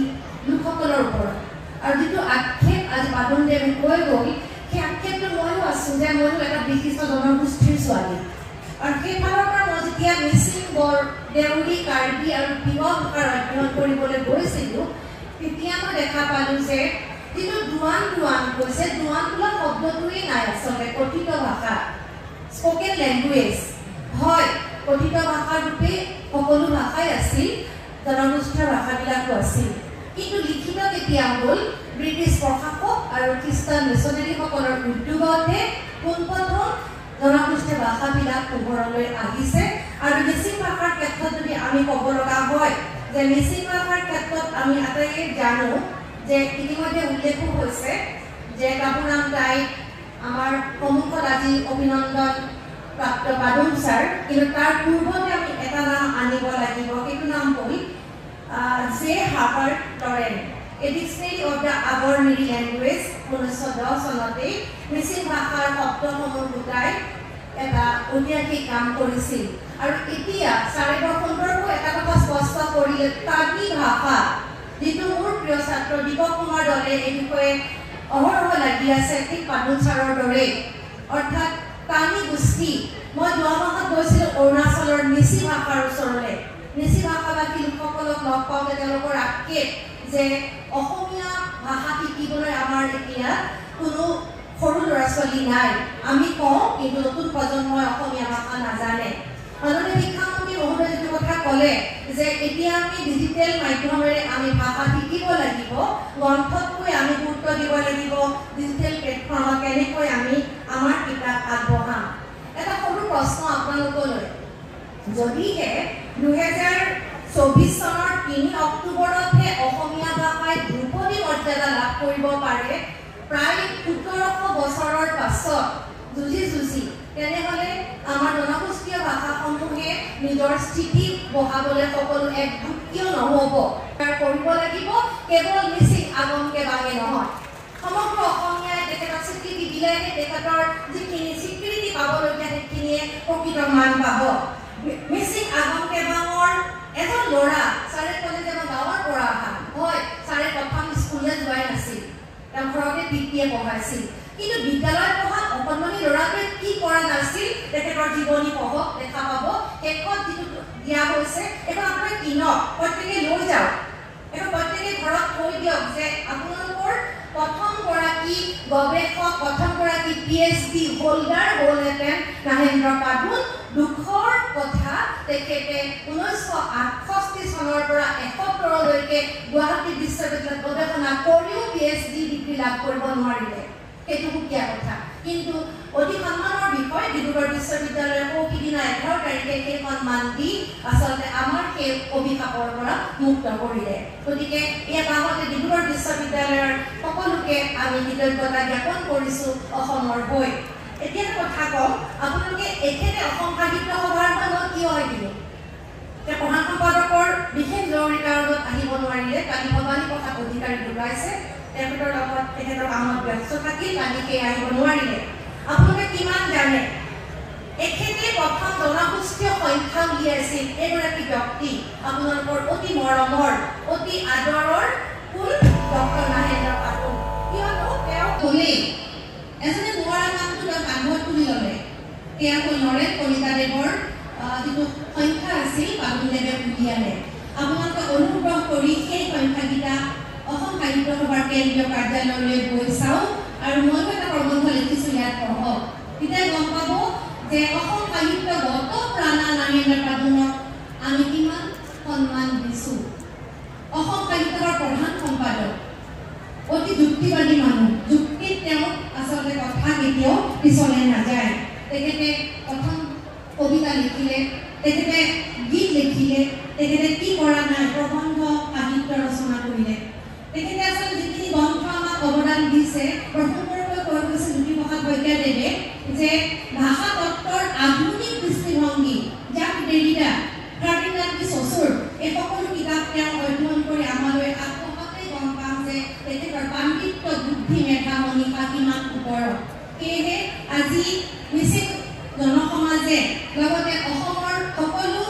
লোকসকলৰ ওপৰত। আৰু যিটো আক্ষেপ আজি পাদুমদেৱে কৈ গ'ল, সেই আক্ষেপটো ময়ো আছোঁ যে ময়ো এটা বিশিষ্ট জনগোষ্ঠীৰ ছোৱালী। আৰু সেইফালৰ পৰা মই যেতিয়া মিচিং, বড়ো, দেউৰী, কাৰ্বি আৰু তিৱা ভাষাৰ অধ্যয়ন কৰিবলৈ গৈছিলোঁ, তেতিয়া মই দেখা পালোঁ যে যিটো দুৱান কৈছে, দুৱান বোলা শব্দটোৱেই নাই আচলতে। কথিত ভাষা, স্পকেন লেংগুৱেজ হয়, কথিত ভাষাৰ ৰূপে সকলো ভাষাই আছিল, জনগোষ্ঠীয় ভাষাবিলাকো আছিল। কিন্তু লিখিত কেতিয়া হ'ল? ব্ৰিটিছ প্ৰশাসক আৰু খ্ৰীষ্টান মিছনেৰীসকলৰ উদ্যোগতে পোনপ্ৰথম জনগোষ্ঠীয় ভাষাবিলাক পোহৰলৈ আহিছে। আৰু মিচিং ভাষাৰ ক্ষেত্ৰত যদি আমি ক'ব লগা হয়, যে মিচিং ভাষাৰ ক্ষেত্ৰত আমি আটাইয়ে জানো যে ইতিমধ্যে উল্লেখো হৈছে যে তাপুৰাম তাইক আমাৰ সন্মুখত আজি অভিনন্দন প্ৰাপ্ত পাদুম ছাৰ। কিন্তু তাৰ পূৰ্বতে আমি এটা নাম আনিব লাগিব, সেইটো নাম হ'ল J Herbert Lorrain, a dictionary of the Abor Miri language. 1910 চনতেই মিচিং ভাষাৰ শব্দসমূহ গোটাই এটা ঐতিহাসিক কাম কৰিছিল। আৰু এতিয়া ছাৰে বৰ সুন্দৰকৈ এটা কথা স্পষ্ট কৰিলে, তাগী ভাষা, যিটো মোৰ প্ৰিয় ছাত্ৰ দীপক কুমাৰ দলে এই বিষয়ে অহৰহ লাগি আছে, ঠিক পাদুম ছাৰৰ দৰে, অৰ্থাৎ তানী গোষ্ঠী। মই যোৱা মাহত গৈছিলোঁ অৰুণাচলৰ নিচি ভাষাৰ ওচৰলৈ। নিচি ভাষাভাষী লোকসকলক লগ পাওঁতে তেওঁলোকৰ আক্ষেপ যে অসমীয়া ভাষা শিকিবলৈ আমাৰ এতিয়া কোনো সৰু ল'ৰা ছোৱালী নাই। আমি কওঁ, কিন্তু নতুন প্ৰজন্মই অসমীয়া ভাষা নাজানে। মাননীয় শিক্ষামন্ত্ৰী মহোদয়ে যিটো কথা ক'লে যে এতিয়া আমি ডিজিটেল মাধ্যমেৰে আমি ভাষা শিকিব লাগিব, গ্ৰন্থতকৈ আমি গুৰুত্ব দিব লাগিব, ডিজিটেল প্লেটফৰ্মত কেনেকৈ আমি আমাৰ কিতাপ আগবঢ়াম। এটা সৰু প্ৰশ্ন আপোনালোকলৈ, যদিহে 2024 চনৰ 3 অক্টোবৰতহে অসমীয়া ভাষাই ধ্ৰুপদী মৰ্যাদা লাভ কৰিব পাৰে, প্ৰায় 1700 বছৰৰ পাছত যুঁজি, তেনেহ'লে আমাৰ জনগোষ্ঠীয় ভাষাসমূহে নিজৰ স্থিতি বঢ়াবলৈ সকলো একগোট কিয় নহ'ব? কৰিব লাগিব। কেৱল মিচিং আগমকে বাগে নহয়, সমগ্ৰ অসমীয়াই তেখেতক স্বীকৃতি দিলেহে তেখেতৰ যিখিনি স্বীকৃতি পাবলগীয়া সেইখিনিয়ে জীবনীয়ে প্ৰকৃত মান পাব মিসিং আগম কেবাঙৰ এজন ল'ৰা ছাৰে ক'লে যে মই গাঁৱৰ পৰা অহা হয় ছাৰে প্ৰথম স্কুললৈ যোৱাই নাছিল তেওঁ ঘৰতে পিতৃয়ে পঢ়াইছিল কিন্তু বিদ্যালয়ত পঢ়া অকণমানি ল'ৰাটোৱে কি কৰা নাছিল তেখেতৰ জীৱনী পঢ়ক দেখা পাব শেষত যিটো দিয়া হৈছে এখন আপোনালোকে কিনক প্ৰত্যেকে লৈ যাওক এখন প্ৰত্যেকে ঘৰত থৈ দিয়ক যে আপোনালোকৰ প্ৰথম গৰাকী গৱেষক প্ৰথম গৰাকী PhD হোল্ডাৰ হ'লহেঁতেন নাহেন্দ্ৰ পাদুন দুখৰ কথা তেখেতে 1968 চনৰ পৰা 71লৈকে গুৱাহাটী বিশ্ববিদ্যালয়ত গৱেষণা কৰিও PhD ডিগ্ৰী লাভ কৰিব নোৱাৰিলে সেইটো সুকীয়া কথা কিন্তু অতি সন্মানৰ বিষয় ডিব্ৰুগড় বিশ্ববিদ্যালয়ৰ সিদিনা 11 তাৰিখে সেই সন্মান দি আচলতে আমাৰ সেই অভিশাপৰ পৰা মুক্ত কৰিলে গতিকে এই বাহতে ডিব্ৰুগড় বিশ্ববিদ্যালয়ৰ সকলোকে আমি কৃতজ্ঞতা জ্ঞাপন কৰিছোঁ অসমৰ হৈ এতিয়া কথা কম আপোনালোকে এখেতে অসম সাহিত্য সভাৰ মই কিয় আহিলোঁ যে প্ৰধান সম্পাদকৰ বিশেষ জৰুৰী কাৰণত আহিব নোৱাৰিলে কালি ভৱানী প্ৰসাদ অধিকাৰী ঢুকাইছে তেখেতৰ লগত তেখেতৰ কামত ব্যস্ত থাকিল কালিকে আহিব নোৱাৰিলে আপোনালোকে কিমান জানে এখেতে প্ৰথম জনগোষ্ঠীয় সংখ্যা উলিয়াইছিল এগৰাকী ব্যক্তি আপোনালোকৰ অতি মৰমৰ অতি আদৰৰ কোন ডক্টৰ নাহেন্দ্ৰ পাদুন কিয়নো তেওঁ ক'লেই এজনে নোৱাৰা কামটো তেওঁ কান্ধত তুলি ল'লে তেওঁ হ'ল নৰেন কলিতাদেৱৰ যিটো সংখ্যা আছিল পাদুনদেৱে উলিয়ালে আপোনালোকে অনুগ্ৰহ কৰি সেই সংখ্যাকেইটা অসম সাহিত্য সভাৰ কেন্দ্ৰীয় কাৰ্যালয়লৈ গৈ চাওক আৰু মই এটা প্ৰবন্ধ লিখিছোঁ ইয়াত পঢ়ক তেতিয়া গম পাব যে অসম সাহিত্যগত প্ৰাণা নাহেন্দ্ৰ পাদুনক আমি কিমান সন্মান দিছোঁ অসম সাহিত্যৰ প্ৰধান সম্পাদক অতি যুক্তিবাদী মানুহ যুক্তিত তেওঁ আচলতে কথা কেতিয়াও পিছলৈ নাযায় তেখেতে প্ৰথম কবিতা লিখিলে তেখেতে গীত লিখিলে তেখেতে কি কৰা নাই প্ৰবন্ধ সাহিত্য ৰচনা কৰিলে তেখেতে আচলতে যিখিনি গ্ৰন্থ আমাক অৱদান দিছে প্ৰথমকৈ কৈ গৈছে জ্যোতিপ্ৰসাদ শইকীয়াদেৱে যে ভাষা তত্ত্বৰ আধুনিক দৃষ্টিভংগী যাক ডেৰিডা ফাৰ্ডিনাণ্ড ডি ছচুৰ এই সকলো কিতাপ তেওঁ অধ্যয়ন কৰি আমালৈ আত্মহতে গম পাম যে তেখেতৰ পাণ্ডিত্য বুদ্ধি মেধা মনীষা কিমান ওপৰত সেয়েহে আজি মিচিং জনসমাজে লগতে অসমৰ সকলো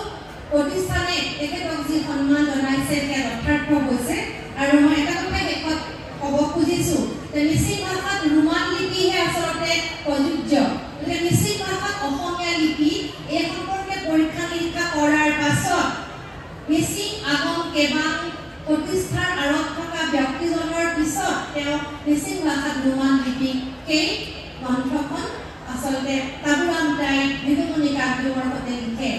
প্ৰতিষ্ঠানে তেখেতক যি সন্মান জনাইছে সেয়া যথাৰ্থ হৈছে আৰু মই এটা কথা শেষত ক'ব খুজিছোঁ যে মিচিং ভাষাত ৰোমান লিপিহে আচলতে প্ৰযোজ্য গতিকে মিচিং ভাষাত অসমীয়া লিপি এই সম্পৰ্কে পৰীক্ষা নিৰীক্ষা কৰাৰ পাছত মিচিং আগম কেবাং প্ৰতিষ্ঠাৰ আঁৰত থকা ব্যক্তিজনৰ পিছত তেওঁ মিচিং ভাষাত ৰোমান লিপি সেই গ্ৰন্থখন আচলতে তাবুৰাম দাই বিহুমণি কাব্যৰ সৈতে লিখে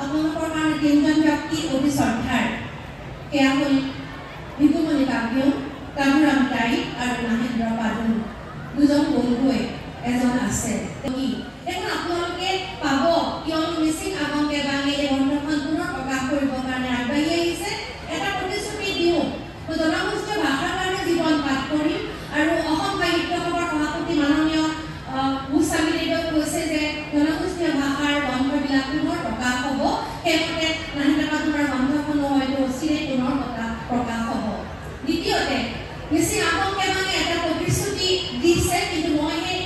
আপোনালোকৰ কাৰণে তিনিজন ব্যক্তি অতি শ্ৰদ্ধাৰ সেয়া হ'ল বিহুমণি কাব্য তাবুৰাম দাই আৰু নাহেন্দ্ৰ পাদুন দুজন বন্ধুৱে এজন আছে এখন আপোনালোকে পাব কিয়নো মিচিং আগম কেবাঙে এই গ্ৰন্থখন পুনৰ প্ৰকাশ কৰিবৰ কাৰণে আগবাঢ়ি আহিছে এটা প্ৰতিশ্ৰুতি দিওঁ জনগোষ্ঠীয় ভাষাৰ কাৰণে জীৱন পাঠ কৰিম আৰু অসম সাহিত্য সভাৰ সভাপতি মাননীয় গোস্বামীদেৱে কৈছে যে জনগোষ্ঠীয় ভাষাৰ গ্ৰন্থবিলাক পুনৰ প্ৰকাশ হ'ব সেইমতে নাহেন্দ্ৰ পাদুনৰ গ্ৰন্থখনো হয়তো অচিৰেই পুনৰ প্ৰকাশ হ'ব দ্বিতীয়তে মিচিং আগম কেবাঙে এটা প্ৰতিশ্ৰুতি দিছে কিন্তু মই সেই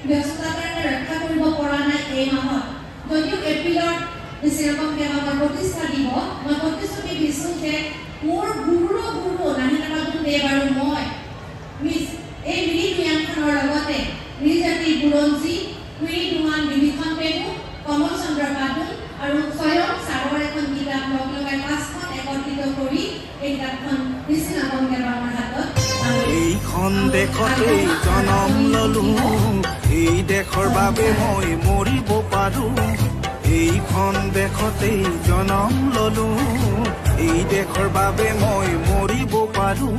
ব্যস্ততাৰ কাৰণে ৰক্ষা কৰিব পৰা নাই এই মাহত যদিও এপ্ৰিলত মিচিং আগম কেবাঙৰ প্ৰতিষ্ঠা দিব মই প্ৰতিশ্ৰুতি দিছোঁ যে মোৰ গুৰু নাহেন্দ্ৰ পাদুন দেৱ আৰু মই এই মিৰি দুয়ানখনৰ লগতে নিজাতি বুৰঞ্জী মিৰি দুৱান বিভীষণ পেগু কমল চন্দ্ৰ পাদুন আৰু স্বয়ং ছাৰৰ এখন কিতাপ লগাই 5খন একত্ৰিত কৰি এই কিতাপখন মিচিং আগম কেবাঙৰ হাতত এইখন দেশতে জনম ললো এই দেশৰ বাবে মই মৰিব পাৰো এইখন দেশতে জনম ললো এই দেশৰ বাবে মই মৰিব পাৰো